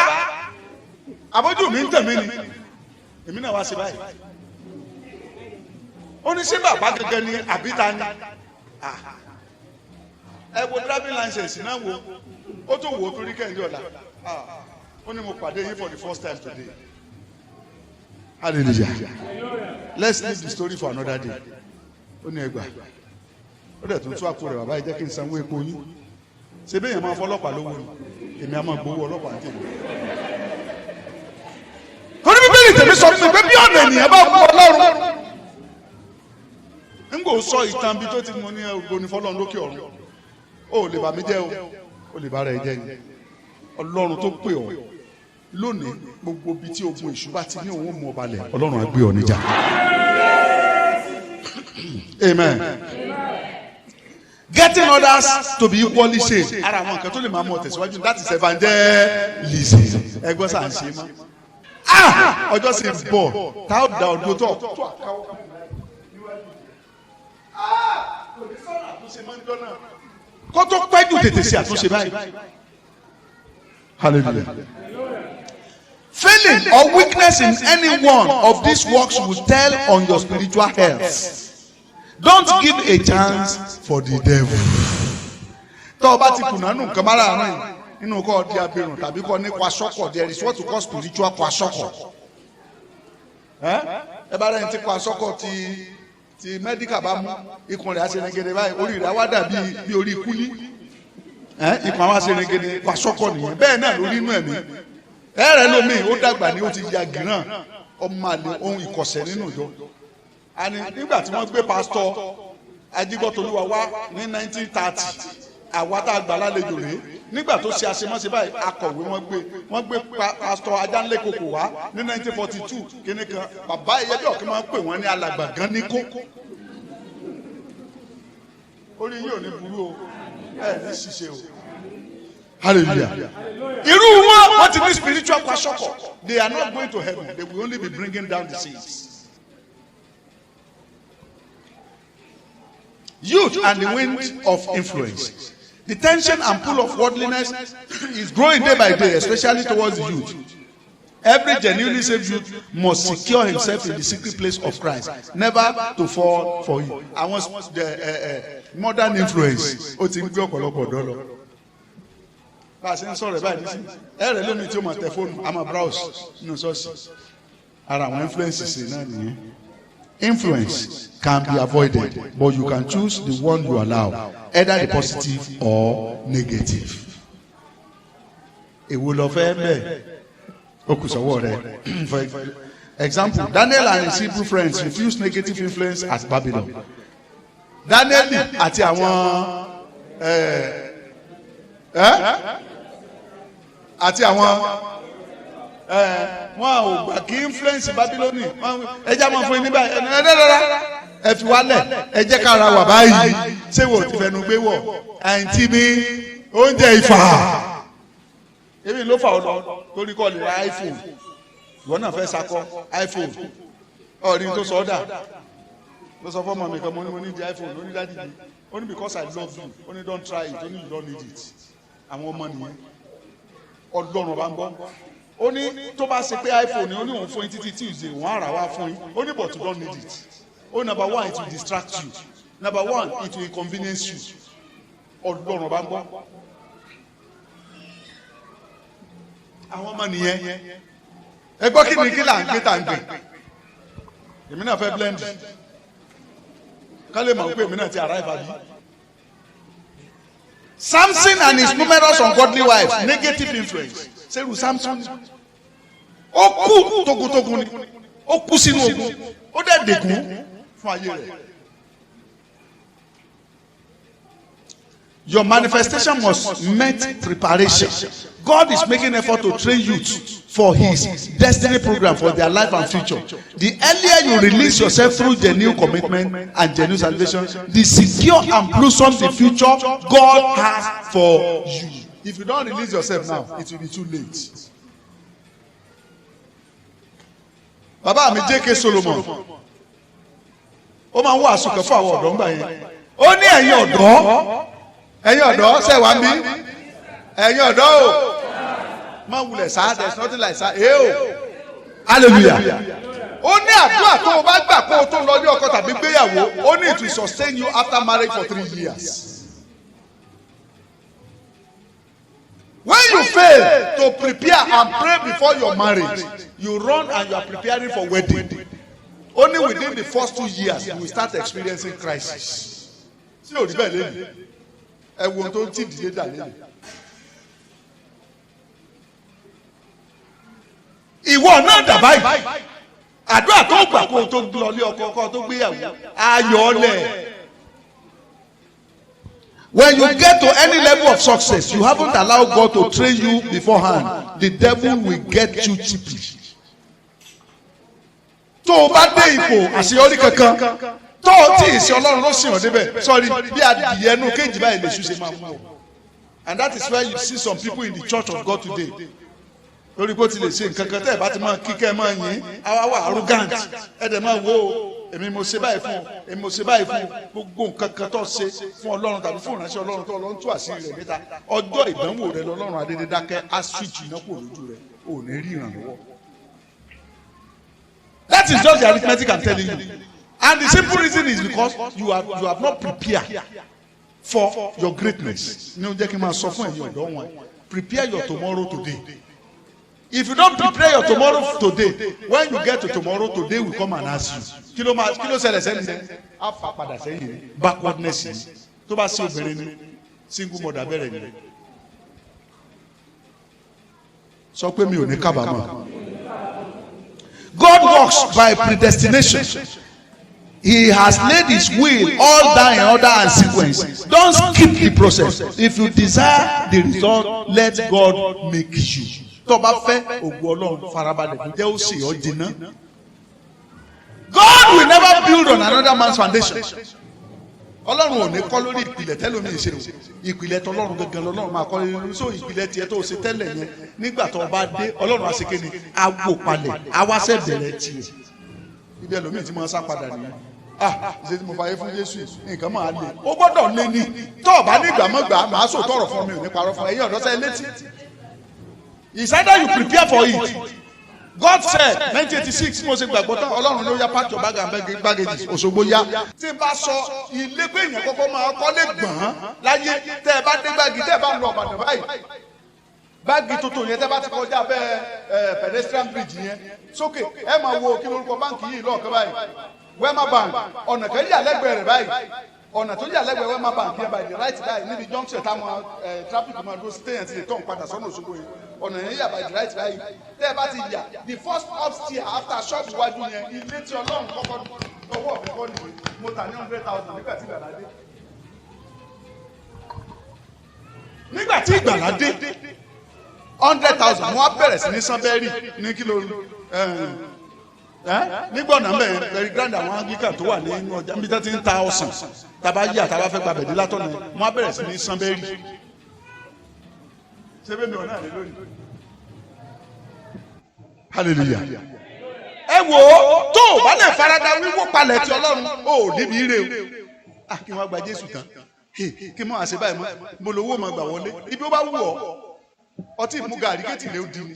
àbójú mi ń tẹ̀mí ni èmi náà wá sí báyìí. ó ní ṣé bàbá gẹ́gẹ́ ni àbí ta ni. ẹ wo driving license náà wo ó tún wò ó torí kẹ́hìndé ọ̀la ó ní mo pàdé yín for the first time today. Hallelujah. Let's leave the story for another day. ó ní ẹgbàá ó dẹ̀ tún àpò rẹ̀ bàbá yìí jẹ́ kí n sanwó epo yín. ṣé bẹ́ẹ̀ yẹn máa fọlọ́pàá lówó ni èmi á máa gbowó ọlọ́pàá tèmi. torí bíbélì tèmi sọ fún mi pé bí ọ̀nà ènìyàn bá kú Ọlọ́run n kò sọ ìtàn bí tó ti mọ ní ògbóni fọlọ́run lókè ọ̀run ó lè bà mí jẹ́ ó lè bá rẹ̀ jẹ́ ni. Ọlọ́run tó pè ọ́ lónìí gbogbo bíi tí ogun èṣù bá ti ní òun mú ọ balẹ̀ Ọlọ́run á gbé ọ níjà. Amen. Getting others to be equally saved. ara àwọn nǹkan tó lè máa mú ọ tẹ̀síwájú that is evangelism. ẹgbọ́n sà ń ṣe mọ́. ọjọ́ sì ń bọ̀ tá a da ọdún tó. kó tó pẹ́ jù tètè sí àtúnṣe báyìí. Hallelujah. Failing or weakness in any one of these works will tell on your spiritual health. Don't give a chance for the devil. Tó o bá ti kùnà nù nǹkan bára àárín nínú kọ́ ọdí abirùn tàbí kọ́ ní kwasọ́kọ̀, there is what we call spiritual kwasọ́kọ̀. ẹ bá rẹ̀ ń ti kwasọ́kọ̀ ti mẹ́díkà bá mú ikùn rẹ̀ aṣẹ́negede báyìí orí rẹ̀ wá dàbí bí orí kúlí. ikùn àwọn aṣẹ́negede kwasọ́kọ̀ nìyẹn bẹ́ẹ̀ náà lórí inú ẹ̀mí. ẹ̀rẹ̀ lómi ó dàgbà ní ó ti ya gíràn ọmọ àlè ohun ìkọ̀sẹ̀ nínú ìjọ. àní nígbà tí wọ́n gbé pásítọ̀ Ajígbọ́tolúwa wá ní 1930 àwa tá a gbà lálejò rèé nígbà tó ṣe àṣemáṣe báyìí akọ̀wé wọ́n gbé pásítọ̀ Ajánlékòkò wá ní 1942 kíní kan bàbá ìyẹ́bí ọ̀kẹ́ máa ń pè wọ́n ní alàgbà gan ní kó. orí yìí ò ní burú o ẹ ní ṣiṣẹ́ o Hallelujah. Irú wọn wọ́n ti ní spiritual kwashiorkor. They are not going to heaven. They will only be bringing down the seas. Youth and the wind of influence. The tension and pull of worldliness is growing day by day, especially towards the youth. Every genuinely saved youth must secure himself in the secret place of Christ, never to fall for it. I want the modern influence. O ti ń gbé ọ̀pọ̀lọpọ̀ ọ̀dọ́ lọ. Bá a ṣe ń sọ̀rọ̀ báyìí nísìnyí, ẹ̀rẹ̀ lónìí tí ó máa tẹ fóònù, a máa browse nínú ṣọ́ọ̀ṣì. Ara àwọn influences náà nìyẹn. Influence can be avoided, but you can choose the one you allow, either the positive or negative. Èwo ló fẹ́ bẹ́ẹ̀? Ó kù sọ́wọ́ rẹ̀. For example, Daniel and his Hebrew friends refused negative influence at Babylon. Daniel àti àwọn wọn ò gbà kí influence Babiloni ẹjẹ máa fún yín níbà ẹ fi wálẹ̀ ẹ jẹ́ ká ra wà báyìí ṣé wò ti fẹnu gbé wọ̀ àǹtí mi oúnjẹ ìfà èmi ló fà ọ lọ torí kọ́ lè ra iPhone ìwọ náà fẹ́ sakọ iPhone ọ̀rìn tó sọ ọ́ dà ló sọ fọ́mọ mi kan mo ní di iPhone ó ní dájú mi ó ní because I love you ó ní don't try it ó ní you don't need it àwọn ọmọ nìyẹn Ọlọ́run bá ń gbọ́ ó ní tó bá ṣe pé iPhone ni ó ní òun fún yín títí Tuesday òun àrà wá fún yín ó ní but you don't need it ó number one it will distract you number one it will inconvenience you Ọlọ́run bá ń gbọ́ àwọn ọmọ nìyẹn ẹ gbọ́ kí ni kí là ń gbé tà ń gbé èmi náà fẹ́ blend ká lè mọ̀ pé èmi náà ti arrive àbí. Samson and his numerous ungodly wives, negative influence. Seru Samson ó kú togun ni ó kú sínú ogun ó dẹ̀ dègún fún ayé rẹ̀. Your manifestation must meet preparation. God is making effort to train youth for His destiny program for their life and future. The earlier you release yourself through genuine commitment and genuine salvation, the secure and blossom the future God has for you. If you don't release yourself now, it will be too late. Bàbá mi J.K. Solomon, ó máa ń wá àsùnkàn fún àwọn ọ̀dọ́ ńgbà yẹn. Ó ní ẹ̀yin ọ̀dọ́ ṣe wá mí ẹ̀yin ọ̀dọ́ o máa wulẹ̀ sáà there is nothing like sáà hallelujah. Ó ní àdúrà tó o bá gbà kó o tó lọ ní ọkọ tàbí gbéyàwó ó ní it will sustain you after marriage for 3 years. When you fail to prepare and pray before your marriage, you run and you are preparing for wedding. Only within the first 2 years you will start experiencing crisis. Sí ò rí bẹ́ẹ̀ lẹ́nu ẹ̀wọ̀n tó ti dìde dà lẹ́nu. Ìwọ náà dà báyìí àdúrà tó gbà kó o tó lọ lé ọkọ kó o tó gbéyàwó ayọ̀ ọ̀lẹ̀. When you get to any level of success, you haven't allowed God to train you beforehand. The devil will get you cheaply. Tó o bá dé ipò àṣeyọrí kankan, tó o tí ì ṣe Ọlọ́run ló sìn ọ́ débẹ̀. Sorry, bí adìyẹ ẹnu kéjì báyìí lè ṣu ṣe máa mú ọ. And that is why you see some people in the church of God today. Lórí bó ti lè ṣe nǹkan kan tẹ́ ẹ̀ bá ti máa kíkẹ́ máa yín, àwa wà arrogant. Ẹ dẹ̀ máa wo èmi mo ṣe báyìí fún èmi mo ṣe báyìí fún gbogbo nǹkan kan tó ṣe fún Ọlọ́run tàbí fún ìránṣẹ́ Ọlọ́run tó Ọlọ́run tú àṣírí rẹ̀ níta ọjọ́ ìdánwò rẹ̀ lọ́lọ́run adédé dákẹ́ á switch iná kúrò lójú rẹ̀ ò ní rí ìrànlọ́wọ́. That is just the arithmetic I'm telling you, and the simple reason is because you have not prepared for your greatness. Ní o jẹ́ kí n máa sọ fún ẹ̀yin ọ̀dọ́ wọn, prepare your tomorrow today. If you don't prepare your tomorrow today, when you get to tomorrow, today will come and ask you. Kí ló ṣẹlẹ̀ sẹ́ni sẹ́ni? Á fà padà sẹ́yìn ni. Backwardness ni. Tó bá sí obìnrin ni, single mother bẹ̀rẹ̀ ni. Sọ pé mi ò ní kábàámọ̀. God works by predestination. He has laid His will all down in order and sequence. Don't skip the process. If you desire the result, let God make you. Tó bá fẹ́ ògùn Ọlọ́run farabalẹ̀ jẹ́ ó sì ọ́ dínà. God will never build on another man's foundation. Ọlọ́run ò ní kọ́ lórí ìpìlẹ̀ tẹ́lómi ìṣe o, ìpìlẹ̀ tọ́lọ́run gangan lọ́lọ́run máa kọ́ lórí. So ìpìlẹ̀ tiẹ̀ tó o ṣe tẹ́lẹ̀ yẹn nígbà tó o bá dé Ọlọ́run á ṣe kéde awò palẹ̀ awáṣẹ́ bẹ̀rẹ̀ tiẹ̀. Ibi ẹlòmíì tí mo sá padà nìyẹn. Ṣé tí mo fàyè fún Jésù nǹkan máa le, ó gbọ́dọ̀ lé ní. Tó o bá ní ìgbàmọ́gbà máa sọ tọrọ fún mi ò ní parọ́ fún ẹ̀yin ọ̀dọ́ sẹ́ létí. It's either you prepare for it. God said 1986 mo ṣe gbàgbọ́ tán Ọlọ́run ló yá pàtó gbàgede Òṣogbo yá. Tí n bá sọ ilé pé èèyàn kọ́kọ́ máa kọ́lé gbọ̀n láyé tẹ́ ẹ bá dé gbági tẹ́ ẹ bá lọ Ìbàdàn báyìí. Báàgì tuntun yẹn tẹ́ bá ti kọjá bẹ́ẹ̀ pedestrian bridge yẹn sókè ẹ máa wo kí lórúkọ báǹkì yìí lọ́ọ̀kan báyìí Wema Bank ọ̀nà kan yà lẹ́gbẹ̀ẹ́ rẹ̀ báyìí ọ̀nà tó yà lẹ́gbẹ̀ẹ́ Wema Bank yẹn by the right báyìí níbi junction táwọn traffic máa dúró sí téèyàn ti lè tọ̀ padà sọ́nà Òṣogbo yẹn ọ̀nà yẹn yà by the right báyìí tẹ́ ẹ bá ti yà the first upstairs after shop iwájú yẹn ilé tí Ọlọ́run kọ́kọ́ lọ́wọ́ ọ̀fẹ́kọ́ nìyẹn mo tà ní 100,000 nígbà tí Ìgbàlá dé. Nígbà tí Ìgbàlá dé 100,000 wọ́n á bẹ̀rẹ̀ sí ní sanbẹ́rì ní kílò nígbà ọ̀nà mẹ́rin very grand àwọn Anglican tó wà nínú ọjà níbi tó ti ń ta ọsàn tàbá yí àtàbá fẹ́ gba bẹ̀dí látọ̀nà wọ́n á bẹ̀rẹ̀ sí ní sanbẹ́rì. Ṣé bẹ́ẹ̀ mi ò náà lè lónìí? Hallelujah. Ẹ wò ó tó o bá lè farada wíwó palẹ̀ tí Ọlọ́run ó níbi ire o. Kí wọ́n gba Jésù tán kí wọ́n àṣẹ báyìí mo lówó máa gbà wọlé ibi ó bá wù ọ́ ọtí ìmú gàrí kéètì lè di ni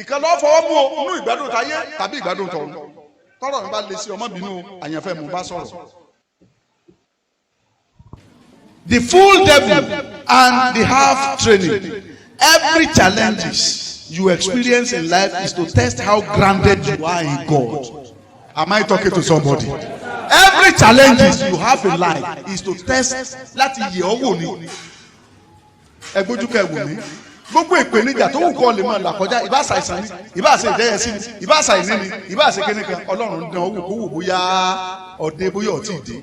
ìkan lọ́ fọwọ́ mú o nínú ìgbádùn táyé tàbí ìgbádùn tọ̀run tọ́rọ̀ mi bá lè ṣe ọmọ bínú àyànfẹ́ mo bá sọ̀rọ̀. The full devil and the half training. Every challenges you experience in life is to test how grounded you are in God. Am I talking to somebody? Every challenges you have in life is to test láti yẹ̀ ọ́ wò ni. Ẹ gbójú kẹ́ wò mí. Gbogbo ìpèníjà tó wù kọ́ lè máa là kọjá ìbá àṣàìsàn ni ìbá àṣẹ ìdẹ́yẹsí ni ìbá àṣàìní ni ìbá àṣẹ kíní kan Ọlọ́run dán owó kó wò bóyá ọ̀dẹ bóyá ọ̀tí ìdè.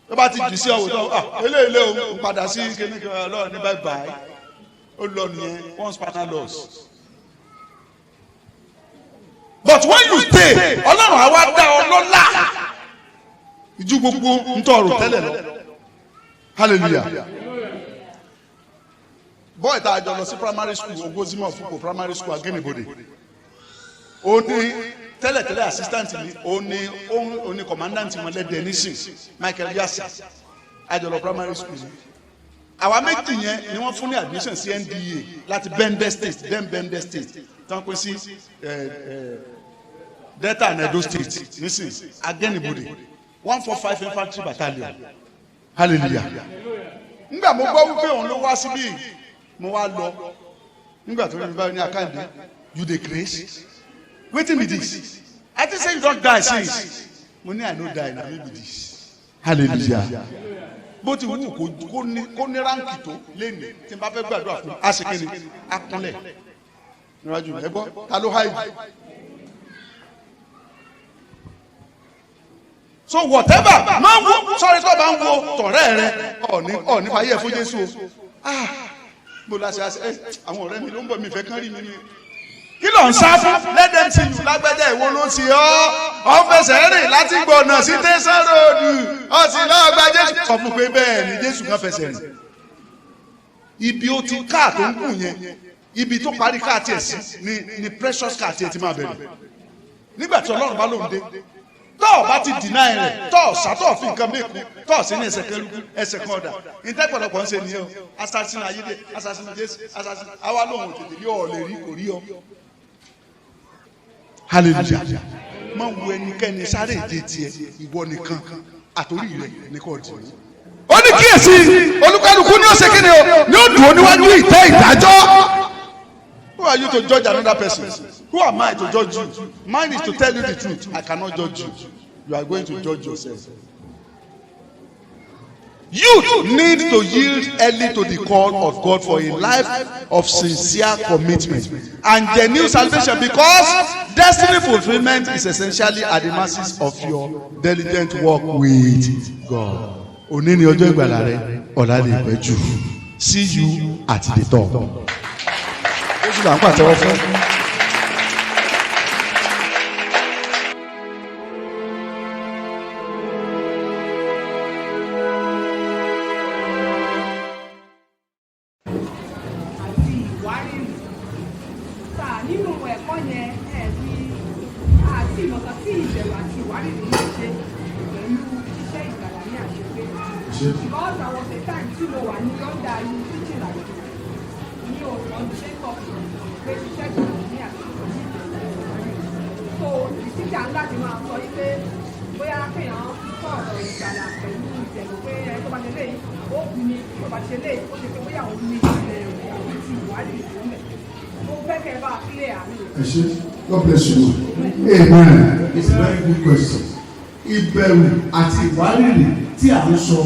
Tó bá ti jù sí ọ̀wọ̀ tó eléyìí o ń padà sí kíní kan Ọlọ́run ní bye bye ó lọ nìyẹn one spinal loss. But when you stay Ọlọ́run àwa dá ọ lọ́lá ìjú gbogbo ń tọrọ tẹ́lẹ̀ lọ. Hallelujah. Boy tá a jọ lọ sí primary school Ogozimo Fuko primary school Agenibode ó ní tẹ́lẹ̀tẹ́lẹ̀ assistant mi ó ní commandant mi lẹ́dẹ̀ẹ́ nísìn Michael Yasi a jọ lọ primary school àwa méjì yẹn ni wọ́n fún ní admission sí NDA láti Bende State Bende State tán pé sí Delta and Edo State nísìn Agenibode 145 infantry battalion. Hallelujah. Nígbà mo gbọ́ wípé òun ló wá síbí mo wá lọ nígbà tó ní báyìí ní Akande you dey craze wetin be this I think say you don die since mo ní I no die na me be this. Hallelujah. Bó ti wù kó ní ránkì tó léni tí n bá fẹ́ gbàdúrà fún aṣèkéni akúnlẹ̀ níwájú ẹ gbọ́ ta ló háì. So whatever máa ń wo sọ́ọ́rí tó bá ń wo tọ̀rẹ́ rẹ ọ̀ní fàyè fún Jésù o. Mo la ṣe àwọn ọ̀rẹ́ mi ló ń bọ̀ mi fẹ́ kán rí mi ni. Kí ló ń sá fún? Let them see you lágbẹ́jẹ́ ìwo ló ti ọ́ fẹsẹ̀ rìn láti gbọ̀nà sí tẹ̀sán ròdù ọ̀sìn náà gba Jésù. Sọ fún pé bẹ́ẹ̀ ni Jésù kan fẹsẹ̀ rìn. Ibi ó ti káà tó ń kù yẹn ibi tó parí káà tiẹ̀ sí ni precious káà tiẹ̀ ti máa bẹ̀rẹ̀. Nígbà tí Ọlọ́run bá lóun dé tọ́ bá ti deny rẹ̀ tọ́ sátọ̀ fi nǹkan mẹ́kù tọ́ sí ní ẹsẹ̀ kan ọ̀dà ìtẹ́pọ̀lọpọ̀ ń ṣe nìyẹn o assassin ayédè assassin Jésù assassin àwa lóhùn tètè rí ọ̀ lè rí kò rí ọ. Hallelujah. Máa wo ẹnikẹ́ni sáré ìdè tiẹ̀ ìwọ nìkan àtòrí rẹ̀ ní kò dì. Ó ní kíyèsí olúkálùkù ní ọ̀sẹ̀ kíni o ní ó dùn ó níwájú ìtẹ́ ìdájọ́. Who are you to judge another person? Who am I to judge you? Mine is to tell you the truth. I cannot judge you. You are going to judge yourself. Youth need to yield early to the call of God for a life of sincere commitment and genuine salvation, because destiny fulfillment is essentially at the mercy of your diligent work with God. Òní ni ọjọ́ ìgbàlà rẹ, ọ̀la lè pẹ́ jù. See you at the top. Jésù là ń pàtẹ́wọ́ fún. ìbẹ̀rù àti ìwádìí ló ń ṣe pẹ̀lú iṣẹ́ ìgbàlá ní àṣepé. Because I was a time tí mo wà ní Lọ́ndà ní teaching àti ní ọ̀sán ṣe kọ̀ pé iṣẹ́ ìgbàlá ní àṣepé. So ìsíjà ńlá ti máa sọ pé bóyá kéèyàn sọ̀rọ̀ ìgbàlá pẹ̀lú ìbẹ̀rù pé ẹ tó bá ṣe léyìí ó kù ní tó bá ṣe léyìí ó ṣe pé bóyá òun ní ìbẹ̀rù àti ìwádìí ìfowópamọ́. Mo fẹ́ kẹ́ ẹ bá kílẹ̀ àmì. God bless you. Amen. It's a very good question. Ìbẹ̀rù àti ìwárìrì tí à ń sọ,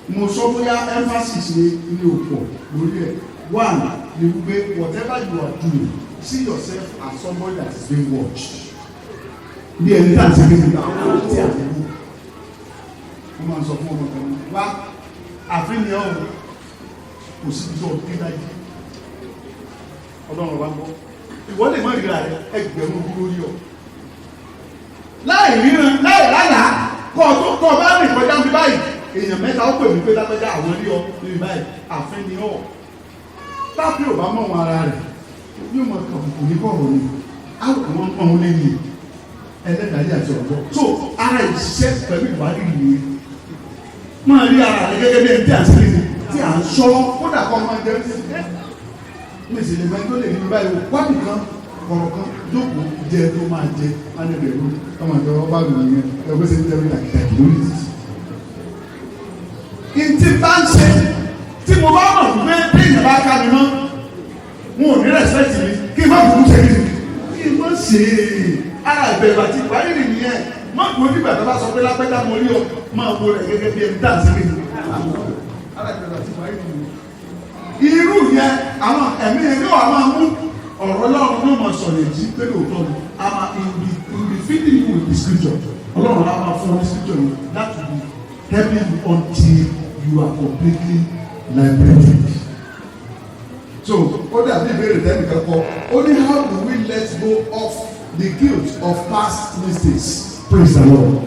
mo sọ bóyá emphasis ní òpó lórí ẹ̀. One, ni wípé whatever you are doing, see yourself as somebody that is being watched. Bí ẹni tá à ń ṣe kéde àwọn tí a ti mú. Wọ́n máa ń sọ fún ọmọ kan wá àfihàn ọ̀hún kò sí ìjọ òbí dájú. Ọlọ́run wa ń bọ̀. Ìwọ lè má ríra rẹ ẹgbẹ̀rún ogun lórí ọ. Láì ríran láì lálàá kọ́ ọ tó kọ́ ọ bá rìn kọjá bí báyìí èèyàn mẹ́ta ó pè mí pé lápẹ́já àwọn rí ọ níbi báyìí àfin ni ọ. Tábí ò bá mọ̀ wọn ara rẹ̀ yóò mọ̀ kàbùkù ní kọ̀ọ̀rọ̀ ni àwọn kan wọ́n pọ̀ wọn lẹ́yìn ẹlẹ́dàáyé àti ọ̀dọ́. So ara ìṣiṣẹ́ pẹ̀lú ìwádìí nìyí. Máa rí ara rẹ̀ gẹ́gẹ́ bí ẹni tí à ń sọ kódà kọ́ máa jẹ́ mèsì lè máa ń tó lè ní báyìí wá nìkan ọ̀rọ̀ kan jókòó jẹ tó máa jẹ ánìbẹ̀rù ọmọ ìjọ ọba mi nìyẹn ẹgbẹ́ sẹ́ ń tẹ́wé àkìtàkì lórí títì. Ìtì bá ń ṣe tí mo bá mọ̀ pé bí ìyẹn bá ká mi mọ́ wọn ò ní rẹ̀sẹ̀tì mi kí n má burú ṣe kí n má ṣe ara ìbẹ̀rù àti ìwádìí nìyẹn má kú ojú ìgbà tó bá sọ pé lápẹ́jà mo rí ọ máa wo rẹ̀ gẹ́gẹ́ bí ẹni dáǹsì mi. Ara ìbẹ̀rù àti ìwádìí nìyẹn. Irú yẹn àwọn ẹ̀mí yẹn yóò máa mú ọ̀rọ̀ Ọlọ́run náà máa sọ̀rọ̀ èjì pé lóòótọ́ ni a máa in the feeding you with the scripture Ọlọ́run á máa fún ọ ní scripture yìí that will be helping you until you are completely liberated. So ó dàbí ìbéèrè tẹ́nìkan kọ́ ó ní how do we let go of the guilt of past mistakes? Praise the Lord.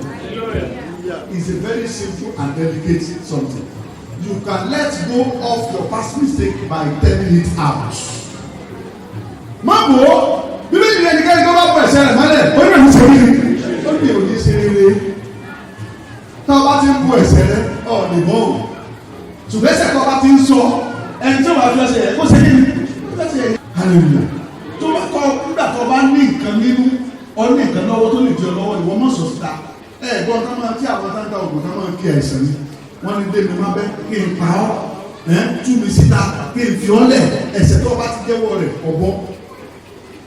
It's a very simple and delicate something. You can let go of your past mistake by telling it out. Má bò ó, bíbélì ní ẹnikẹ́ni tó bá bọ̀ ẹ̀ṣẹ̀ rẹ̀ mọ́lẹ̀, ó ní òní ṣe rere. Ó ní òní ṣe rere. Tá a bá ti ń bu ẹ̀ṣẹ̀ rẹ̀, ọ̀ lè bọ́ o. Ṣùgbọ́n ẹ̀ṣẹ̀ tó bá ti ń sọ, ẹni tí ó bá fi ẹsẹ̀ yẹ kó ṣe kí ni? Hallelujah. Tó bá kọ́ nígbà tó bá ní nǹkan nínú, ọ ní nǹkan lọ́wọ́ tó lè di ọ lọ́wọ́ ìwọ mọ̀ sọ̀ síta. Ẹ̀gbọ́n tá máa tí àwọn táńtà ògùn tá máa kí àìsàn ni. Wọ́n ní débi máa bẹ́ kí n pa ọ́ tú mi síta kí n fi ọ́ lẹ̀ ẹ̀ṣẹ̀ tó bá ti jẹ́wọ́ rẹ̀ ọ̀bọ.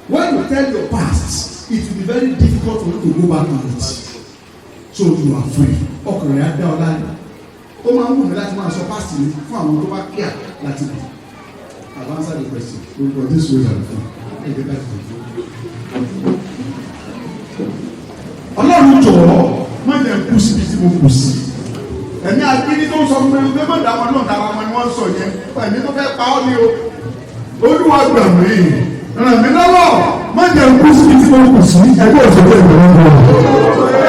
When you tell your past it will be very difficult for you to go back to it so you are free. Ọkùnrin á dá ọ láyé ó máa ń wù mí láti máa sọ past mi fún àwọn tó bá kíá láti bì. I've answered the question for this way and for ẹgbẹ́ bá ti dùn. Ọlọ́run jọ̀ọ́ má jẹ́ kú síbi tí mo kù sí. Ẹ̀mí àgbẹ̀ni tó ń sọ fún mi pé má dàwọn náà dàwọn ọmọ ni wọ́n ń sọ yẹn ẹ̀mí tó fẹ́ pa ọ́ ní o. Olúwa gbà mí ràn mí lọ́wọ́ má jẹ́ kú síbi tí mo kù sí ẹgbẹ́ òṣèlú ẹ̀gbẹ́ wọn.